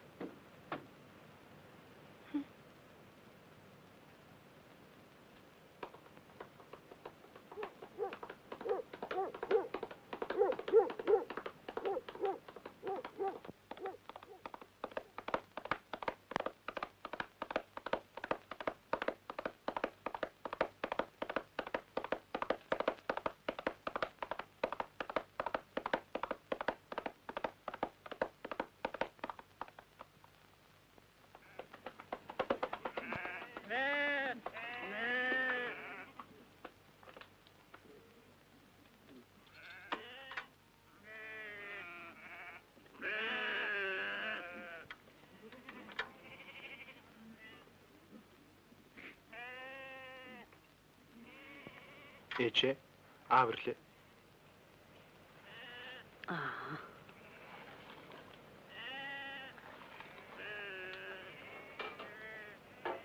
Ээжээ аавэрлээ.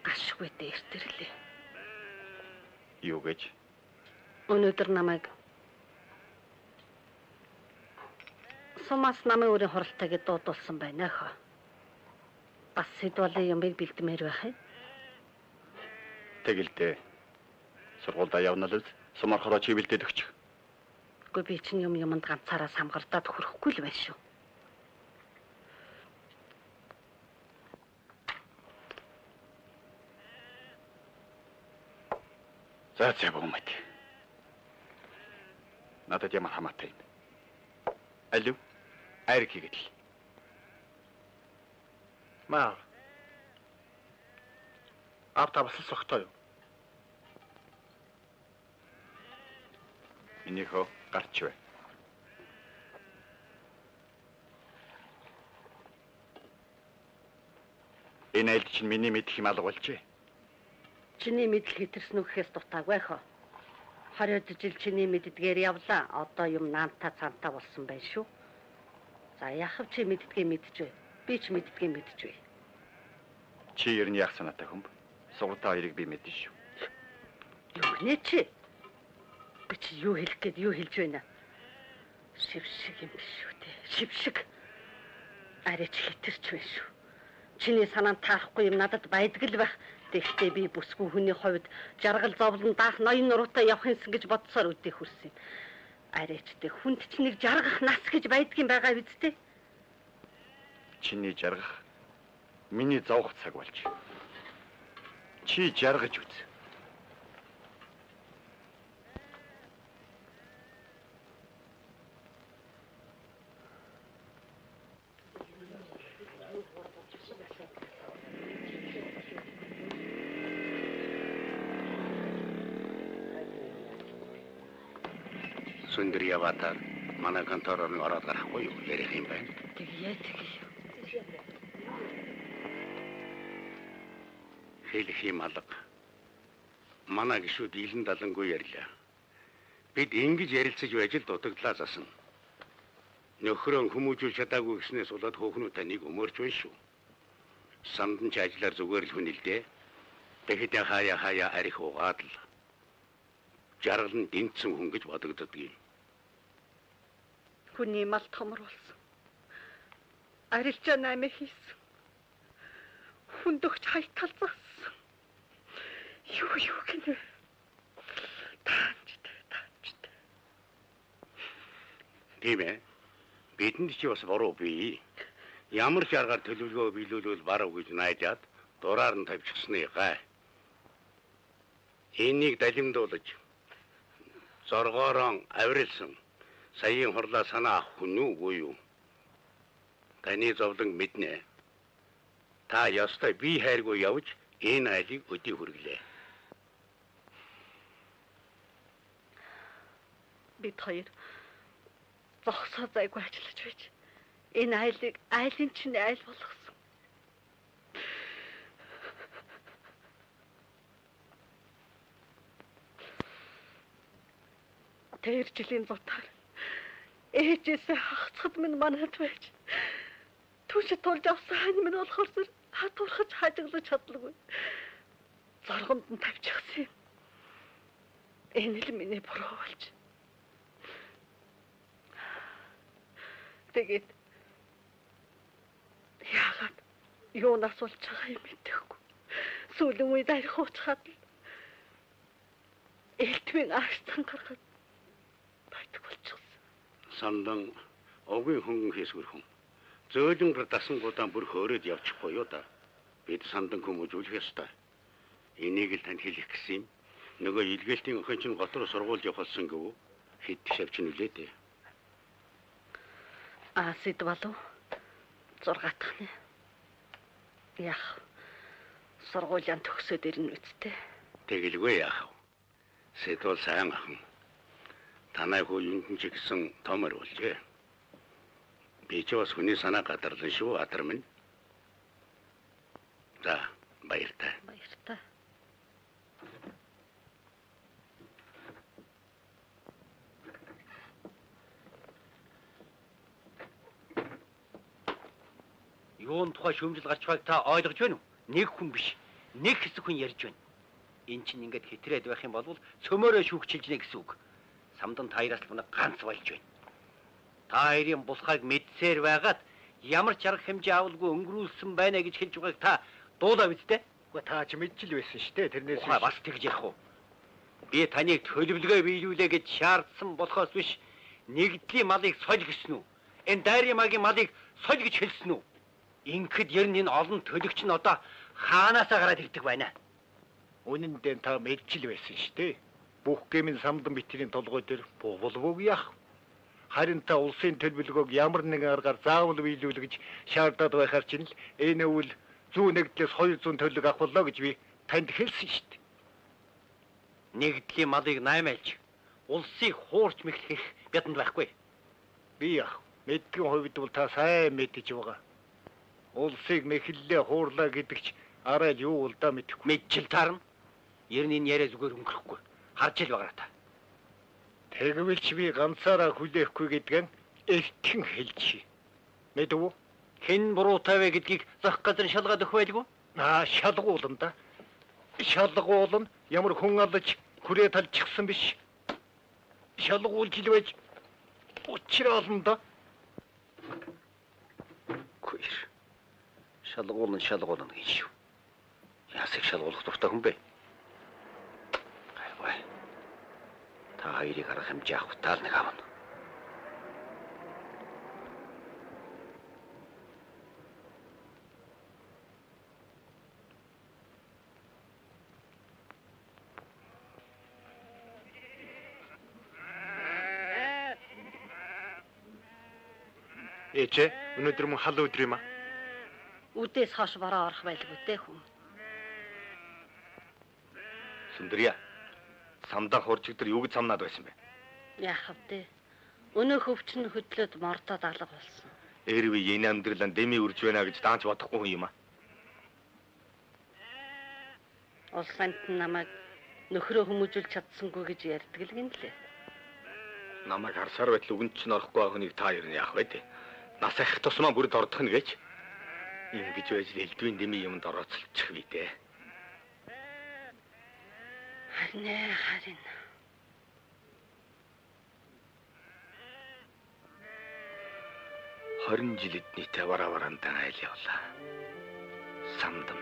Ашгүй дээр тэрлээ. Юу гэж? Өнөөдөр намайг Сумаас намын өрийн хуралтай гэж дуудуулсан байна хаа. Бас сэдвэлээ юмыг бэлдмээр байх юм. Тэгэлдээ. Сургуультай явна л сумархороо чи бэлдээд өгч. Үгүй би чинь юмд ганцаараа самгардаад хүрэхгүй л байна шүү. За бомбат. Надад ямар хамаатай юм. Алив. Айрк хийгээд л. Маа. Авто бас сохтой юу? Минийхөө гарч бай. Энэ айлд чинь миний мэдх юм алга болжээ. Чиний мэдл хэтэрсэн үхэхээс дутаагүй хаа. 20 жил чиний мэддгээр явлаа. Одоо юм наантаа цаантаа болсон байх шүү. За яхав чи мэддгээ мэдчихвэ. Би ч мэддгээ мэдчихвэ. Чи ер нь яах санаатай хүн бэ? Сургуулийн хоёрыг би мэдэн шүү. Юу нэ чи? Би чи юу хэлэх гээд юу хэлж байна? Шившиг юм шүү дээ. Шившиг. Арайч хэтэрч байна шүү. Чиний санаанд таарахгүй юм надад байдаг л байх. Тэгэхдээ би бүсгүй хүний хувьд жаргал зовлон даах ноён нуруутай явах юмсан гэж бодсоор үдээ хүрсэн. Арайчтай хүнд ч нэг жаргах нас гэж байдгийн байгаа биз дээ. Чиний жаргах миний зовх цаг болж. Чи жаргаж үз. Сүндэр яваатаар манай контороор нь ороод гарахгүй юу? Ярих юм байна. Тэгээ. Хэлэх юм алга. Манай гişүүд илэн далангүй ярьлаа. Бид ингэж ярилцаж байж л дутагдлаа засан. Нөхрөө хүмүүжүүл чадаагүй гэснээс болоод хөөхнүүтэй нэг өмөрч байна шүү. Самдан ч ажиллаар зүгээр л хүнэлдэ. Тэгэхэд хаяа арих угаад л жаргал нь дэнцсэн хүн гэж бодогддог юм. Хүний мал томор болсон. Арилжаа 8 хийсэн. Хүндөгч хайтал заасан. Юу гэнэ? Таанчтай. Тийм ээ. Бидэнд чи бас буруу бий. Ямар ч аргаар төлөвлөгөө биелүүлвэл барав гэж найдаад дураар нь тавьчихсны гай. Энийг далимдуулж зоргоорон авирилсан саяын хурлаа санаа авах хүн үгүй юу? Таны зовлон мэднэ. Та ёстой би хайргүй явж энэ айлыг өдий хүргэлээ. Бид хоёр зогсоо зайгүй ажиллаж байж энэ айлын чинь айл болгосон. Тэр жилийн зутаар ээжээсээ хагцхад минь манад байж түшид тулж авсан хань минь болохоор зэрэг хатуурхаж хажиглаж чадлагүй. Зоргонд нь тавьчихсан юм. Энэ л миний буруу болж. Тэгээд яагаад юунаас болж байгаа юм мэдэхгүй. Сүүлийн үед арих уучхад л элтвийн агцсан гаргаад байдаг болчихсон. Сандан огийн хөнгөн хийсгэр хүн. Зөөлөнгөр дасангуудаа бүр хөөрөөд явчихгүй юу да. Бид сандан хүмүүжүүлэх ёстой. Энийг л танд хэлэх гэсэн юм. Нөгөө илгээлтийн охин чинь гот руу сургууль явуулсан гэв. Хэд шавч нүлээд. Сэд болов 6 дахь нь. Яах. Сургуулийн төгсөөд ирнэ үсттэй. Тэгэлгүй яах вэ? Сэд бол сайн ах. Танай хөлөнд ч гэсэн томор болжээ. Би ч бас хүний санаа гадарлан шүү атар минь. За, баяртай. Баяртай. Юун тухай шүүмжил гарч байгааг та ойлгож байна уу? Нэг хүн биш. Нэг хэсэг хүн ярьж байна. Энд чинь ингээд хэтрээд байх юм бол цөмөөрөө шүүгчилж нэ гэсэн үг. Самдан таяраас л ганц болж байна. Та хоёрын булхайг мэдсээр байгаад ямар ч арга хэмжээ авалгүй өнгөрүүлсэн байна гэж хэлж байгааг та дуулаа биз дээ? Уу та ч мэдж л байсан шүү дээ. Тэрнээс бас тэгж ярих уу? Би таныг төлөвлөгөө биелүүлээ гэж шаардсан болохоос биш нэгдлийн малыг соль гэсэн үү? Энэ дайрын магийн малыг соль гэж хэлсэн үү? Ингээд ер нь энэ олон төлөгч нь одоо хаанаасаа гараад ирдэг байна. Үнэн дээр та мэдж л байсан шүү дээ. Бүх гэмийн самдан битрийн толгой дээр буулвог яах. Харин та улсын төлөвлөгөөг ямар нэгэн аргаар заавал биелүүлэх гэж шаардаад байхаар чинь л энэ үйл зүүн нэгдлээс 200 төлөг авахлаа гэж би танд хэлсэн шүү дээ. Нэгдлийн малыг наймаалж улсыг хуурч мэхлэх бидэнд байхгүй. Би яах? Мэдгийн хувьд бол та сайн мэдэж байгаа. Улсыг мэхлэлээ хуурлаа гэдэг ч арай л юу улдаа мэдэхгүй. Мэдчил таарна. Ер нь энэ яриа зүгээр өнгөрөхгүй. Харж ил байгаа та. Тэгвэл чи би ганцаараа хүлээхгүй гэдгэн эртхэн хэлж. Мэдв үү? Хэн буруутай вэ гэдгийг зах газар шалгаад өгөх байлгүй? Шалгуулна да. Шалгуулна. Ямар хүн алж хүрээ талчихсан биш. Шалгуулж л байж учраална да. Хөөе. Шалгуулна гэж шүү. Яасыг шалгуулах дуртай хүн бэ? Гайваа. Та хоёрыг арга хэмжээ авахтаа нэг авна. Ээжээ, өнөөдөр мөн хал өдөр юм аа. Үдээс хойш бараа орох байлгүй дээ хүн. Сүндэрья. Самдаа хуржигдэр юу гэж самнаад байсан бэ? Яах вэ? Өнөө хөвчн хөдлөөд мордоод алга болсон. Эрви энэ амьдралаа дэми үрж байна гэж даанч бодохгүй хүн юм аа. Улсанд намайг нөхрөө хүмүүжүүлж чадсангүй гэж ярьдаг л гин лээ. Намайг харсаар байтал үгэн чинь орохгүй байх нэг та юу яах вэ те? Нас ахих тусмаа бүрд ордох нь гэж. Ингэж байж элдвийн дэми юмд орооцолчих вэ те. Харин. 20 жил эднийтэй бараандан айл явлаа. Самдам.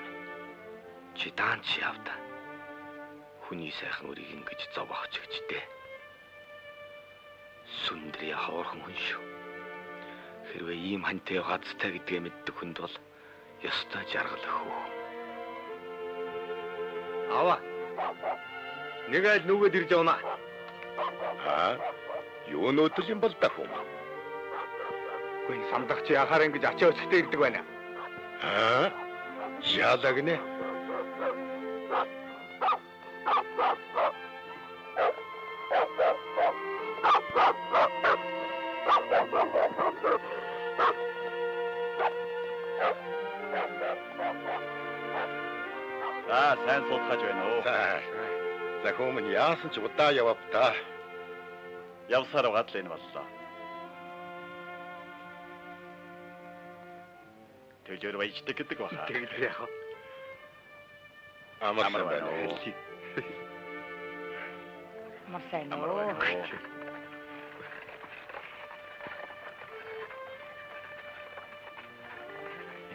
Чи даанч явда. Хүний сайхан үрийг ингэж зов авчигчтэй. Сүндрий хоорхон хүн шүү. Хэрвээ ийм хантай газтай гэдгээ мэддэг хүнд бол ёстой жаргалах уу. Ава. Нэг айл нүгэд ирж явна. Юу нөтөл юм бол дах юм. Гүн самдагч яхаар ингэж ачаа өсөхтэй ирдэг байна. Яалаа гинэ. Сайн судлаж байна уу? За хүмүүс яасан ч удаа явав та. Явсаар байгаа л энэ боллоо. Тэжээр баяждаг гэдэг баха. Тэгэл яах вэ? Амар байна. Сайн уу?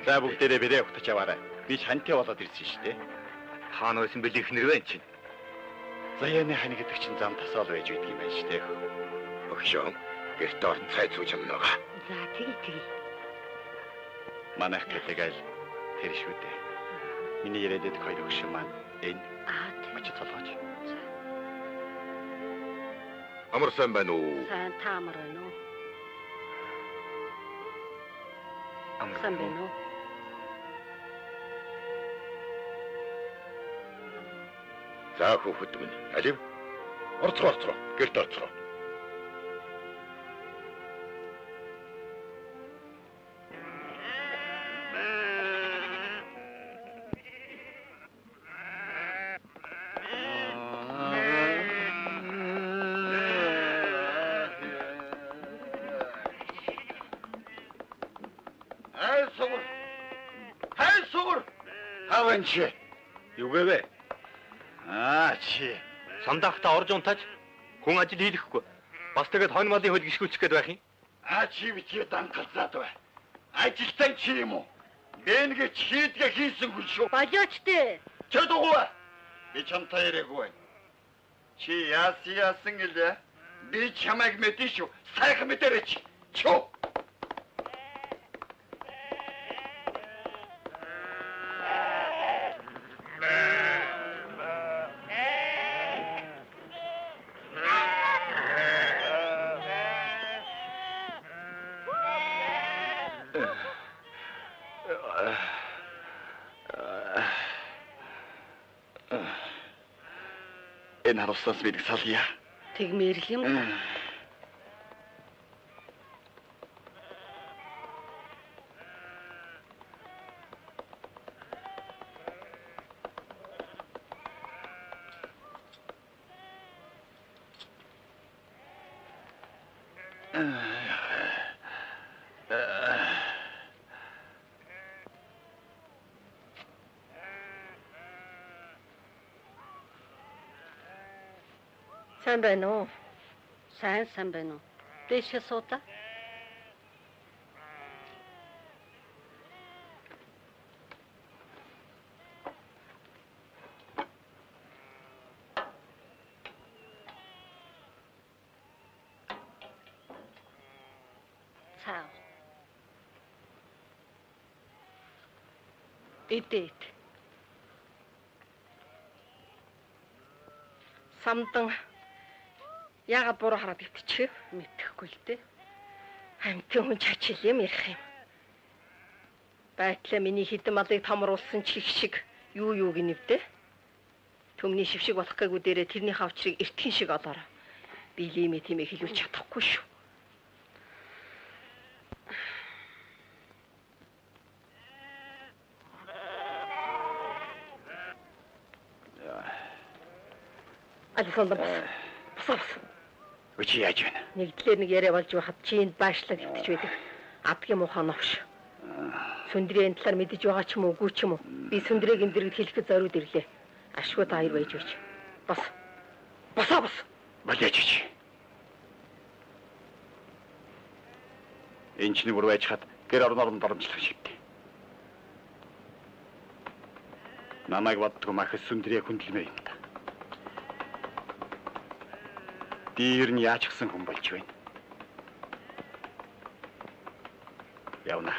За бүгдээрээ бэрээ ухтаж аваарай. Би шантай болоод ирсэн шүү дээ. Хаана байсан бэл ихнэр байна чинь. Заяаны хань гэдэг чинь зам тасаал байж үйдэг юм байна шүү дээ. Өгшөө. Гэрт орон цай зүүж юм байгаа. За тэгээ. Манайх гэдэг л тэр шүү дээ. Миний яриад хоёр өгшөө маань энэ. Очиж толгооч. Амар сайн байна уу? Сайн таамар байна уу? Сайн байна уу? За хүүхэд минь. Алив. Орцгоо. Гэрт орцгоо. байна чи? Юу гээвэ? Чи. Самдаахта орж унтаж хүн ажил хийлгэхгүй. Бас тэгээд хонь малын хөл гიშгүүлчих гээд байх юм. Чи битгий дангалзаад бай. Ажилтан чи юм уу? Бэнгэ хийдгээ хийсэн хүн шүү. Болоочтэй. Чи дугуй. Би чамтай яриаггүй. Чи яасан гэлээ? Би чамайг мэдэн шүү. Сайхан мэдэрэж. Чөө. Энэ харуулснаас бидг салъя. Тэгмээрл юм. Сайн байна уу? Сайн байна уу? Дэше суута. Цаа. Эдээд. Самдан яагаад буруу хараад итчихв? Мэдэхгүй л дээ. Хамтын хүн чачил юм ярих юм. Байтлаа миний хідэн малыг томруулсан чих шиг юу гинэвдэ. Төмний шившиг болох гээгүй дээрээ тэрний хавчрыг эртхэн шиг олоорой. Би лимээ тиймээ хэлүүлж чадахгүй шүү. Александр бас. Чи яаж байна? Нэгдлэр нэг яриа болж байхад чинд баашлаг хөвтөж байдаг. Адгийн муухай новш. Сүндрийн талаар мэдэж байгаа ч юм уу, үгүй ч юм уу. Би сүндрийг энэ дэргэд хэлэхэд зориуд ирлээ. Ашгүй та хоёр байж байж. Бас. Болооч чи. Энэ чинь бүр байж хат гэр орноор доромжлох шигтэй. Намайг боддгоо мах сүндрийг хүндэлмээ юм да. Дир нь яаж гсэн хүн болж байна? Явна.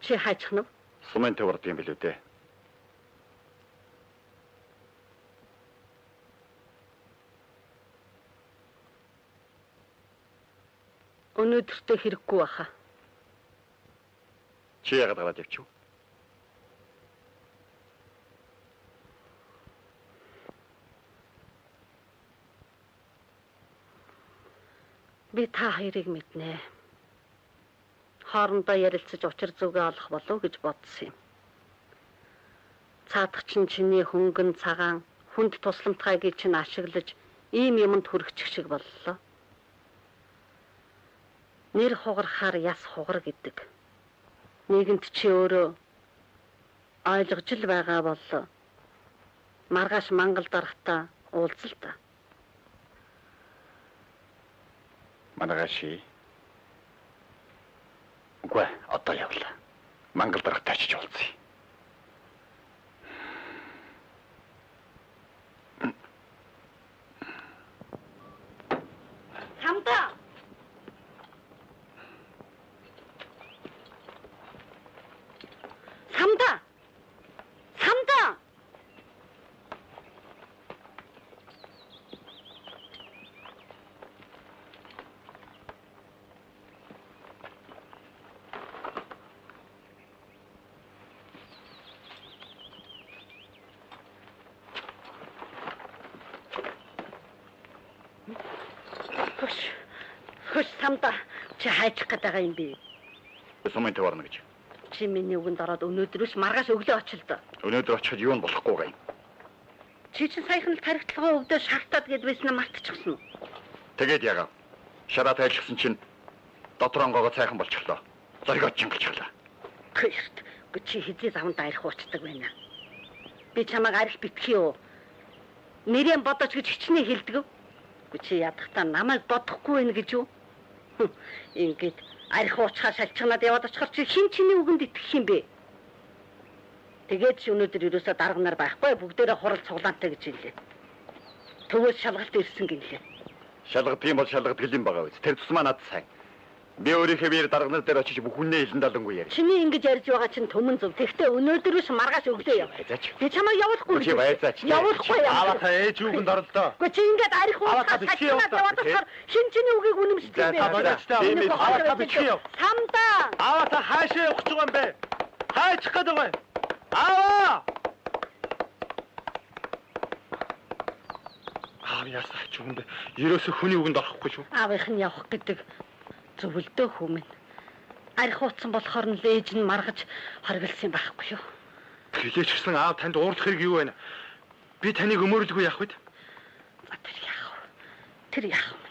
Чи хайчих нь? Сумын төвөрд юм билүү дээ. Өнөөдөртөө хэрэггүй баха. Чи яагаад гараад явчих вэ? Би та хоёрыг мэднэ. Хоорондоо ярилцаж учир зүгээ олох болов гэж бодсон юм. Цаадах чинь чиний хөнгөн цагаан хүнд тусламтгайг чинь ашиглаж ийм юмд хүрэх шиг боллоо. Нэр хугарахаар яс хугар гэдэг. Нийгэмд чи өөрөө ойлгож л байгаа бол маргааш Монгол дарахтаа уулзал та. Маргааш. Үгүй одоо явлаа. Монгол дарахтаа очиж уулзъя. Самда. Самда. Самда. Хөш самда чи хайчих гээд байгаа юм би. Сумын таварна гэж. Чи миний үгэнд ороод өнөөдрөөс маргааш өглөө очилд. Өнөөдөр очиход юу нь болохгүй гай. Чи чинь саяхан л тархитлагын өвдөө шахтаад гээд байсан нь мартчихсан уу? Тэгээд яагаад? Шараа тайлгсан чинь дотор онгоогоо сайхан болчихлоо. Зоригод чингэлчихлаа. Хөөт. Чи хизээ заванд арих уучдаг байна. Би чамайг арих битгий юу? Нэрийн бодож гэж хичнээн хэлдэг. Чи ядахтаа намайг бодохгүй байх гэж юу? Ингээд арих уучхаа шалчганаад яваад очихор чи хин чиний үгэнд итгэх юм бэ? Тэгээд чи өнөөдөр ерөөсөө дарганаар байхгүй бүгдээрээ хурал цуглаантай гэж хэллээ. Төвөөс шалгалт ирсэн гинлээ. Шалгадах юм бол шалгадах юм байгаа биз. Тэр тусмаа над сайн. Би өөрийнхөө биеэр дарганаар дээр очиж бүх хүнээ хэлэн далангүй яа. Чиний ингэж ярьж байгаа чинь төмөн зөв. Тэгтээ өнөөдрөөс маргааш өглөө яв. Би чамайг явуулахгүй. Чи байцаач. Явуулахгүй. Аваатаа ээж үгэнд орлоо. Гэхдээ чи ингэж арих уусгаад яваад болохоор хин чиний үгийг үнэмшдэг юм бэ? Аваатаа бичиж яв. Самда. Аваатаа хаашаа явах гэж байгаа юм бэ? Хайчих гээд байгаа юм. Аваа! Яасаач юм бэ? Ерөөсө хүний үгэнд орохгүй шүү. Аавынх нь явах гэдэг зөвлөдөө хүмүн. Арих ууцсан болохоор нь ээж нь маргаж хоригдсан байхгүй юу? Тэгээч гэсэн аав танд уурлах хэрэг юу байна? Би таныг өмөөрлгүй яах вэ? Тэр яах вэ?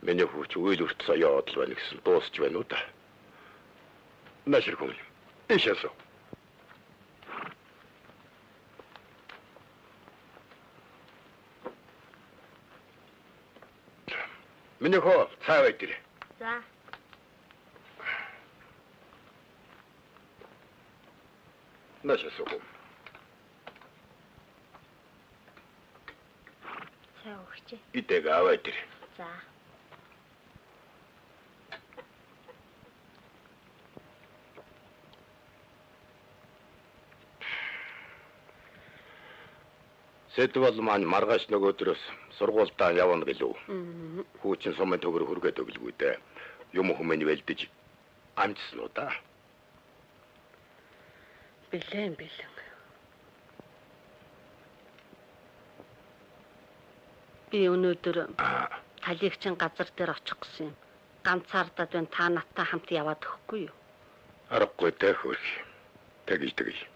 Миний хүүч үйл өртсөн яваад л байна гэсэн дуусч байна уу та. Нашир хүн. Ишээсо. Миний хоо цаавай дээр. За. Нашисо. Цаа өгч. Идэг аваа дээр. За. Сэдвэл маань маргааш нөгөөдрөөс сургуультаа явна гэлөө. Хүүчин сумын төгөр хүргээд өглгүй дээ. Юм хүмүүний вэлдэж амжсан уу да. Бэлэн. Би өнөөдөр талигчин газар дээр очих гэсэн юм. Ганцаардаад байна та надтай хамт яваад өгөхгүй юу? Аргагүй дээ хөрх. Тэгж.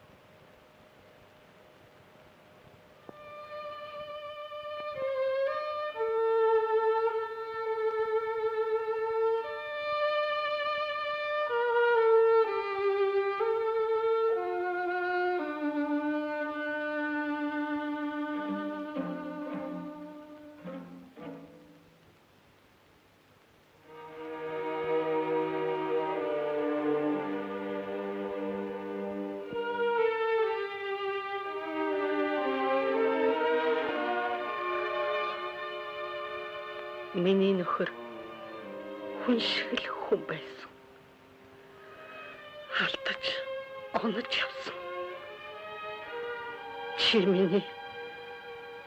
Миний нөхөр хүн шиг л хүн байсан. Халтаж, онож явсан. Чи миний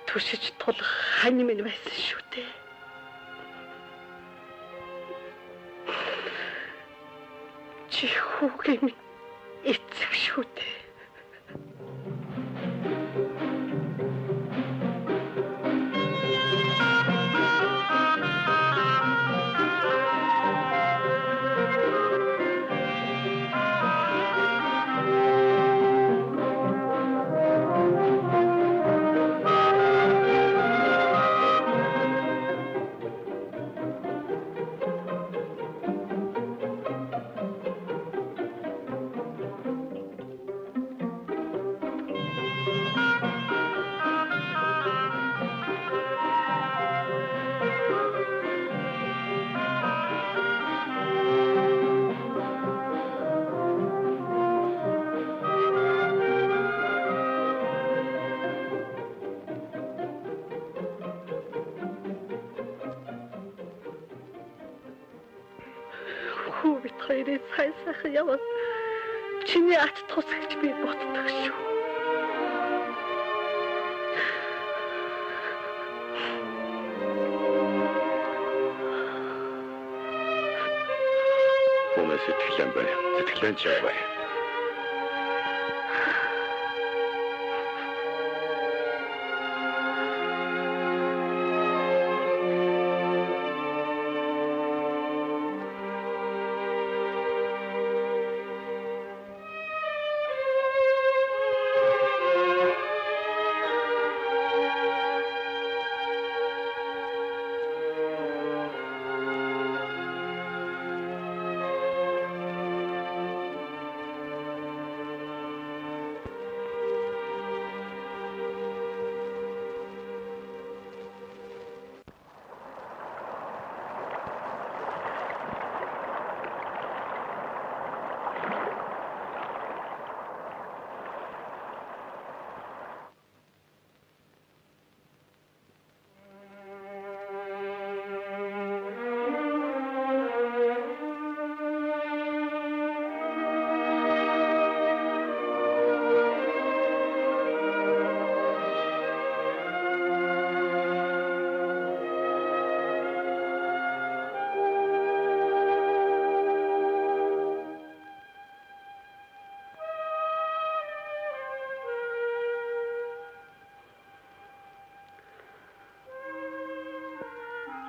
түшиж тулах хань минь байсан шүү дээ. Чи хүүгээ минь эцэг шүү дээ. Хүүбит хоёрын сайхан яваад чиний ач тус гэж би боддог шүү. Хүмүүс сэтгэлэн байна. Сэтгэлэн ч яваа.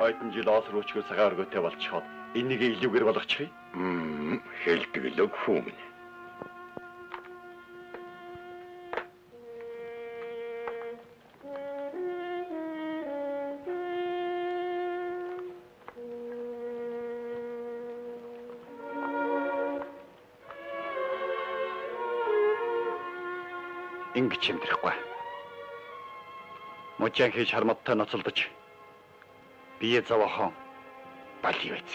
Хойдон жил оос рүүчгүй цагаан өргөтэй болчиход энийг илүүгэр болгочих юм. Хэлдэг л хүм. Ингэж юмдрэхгүй. Мужаан хийж харматтай ноцолдож бие завахан бали байц.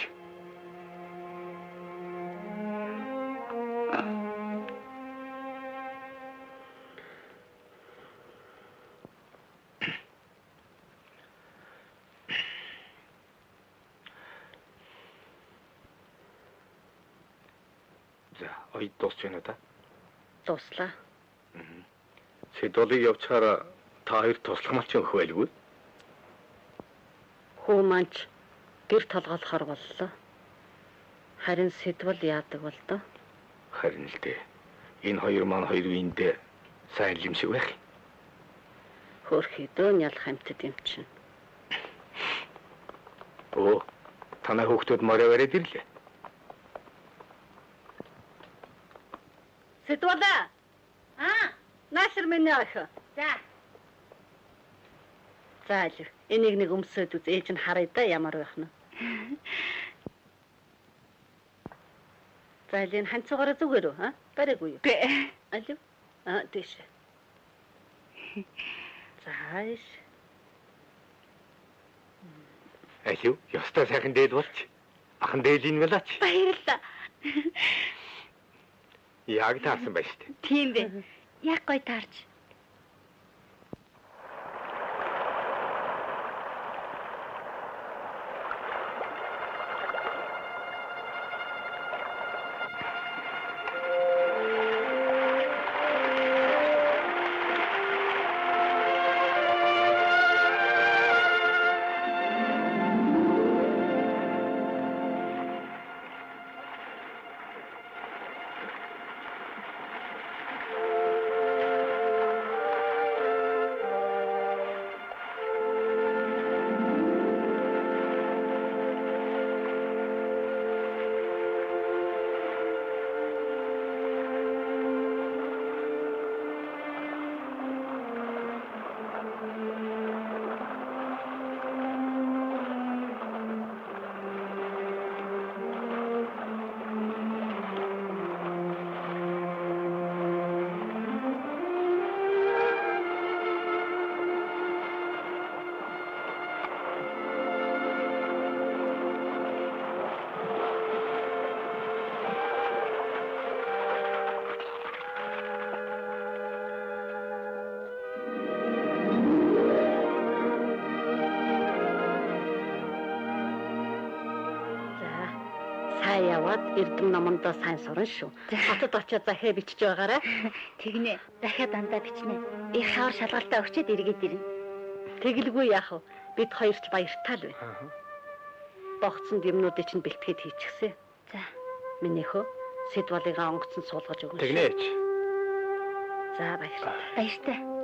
За, ой дуусч байна уу та? Дуслаа. Сэдвийг явуучаар та хоёр туслах малч өгөх байлгүй. Хүү манч гэр толгойлохоор боллоо. Харин сэдвэл яадаг бол доо. Харин л дээ. Энэ хоёр маань хоёр үндэ сайн юм шиг байх. Хөөрхөдөө нялх хамтд юм чинь. Оо, танай хүүхдүүд морь аваад ирлээ. Сэдвэлээ. Наашир миний ах. За. За л. Энийг нэг өмсөд үз ээж нь харъя да ямар байх нь. За л энэ ханцуугаараа зүгээр үү? Барайгүй юу? Бэ. Алив. Тийш. Зааш. Алив, ёстой сайхан дээд болч. Ахан дээлийн мэлаач. Баярлалаа. Яг таарсан байж тээ. Тийм бэ. Яг гоё таарч. За яваад Эрдэм номондоо сайн сурна шүү. Хотод очиод захиа бичиж байгаарай. Тэгнэ. Дахиад дандаа бичнэ. Их хавар шалгалтаа өгчөөд эргээд ирнэ. Тэгэлгүй яах вэ? Бид хоёр ч баяртай л байна. Богцсон юмнуудыг чинь бэлтгээд хийчихсэн. За. Минийхөө сэдвалыгаа онгоцсон суулгаж өгнө. Тэгнэ. За баярлалаа. Баяртай.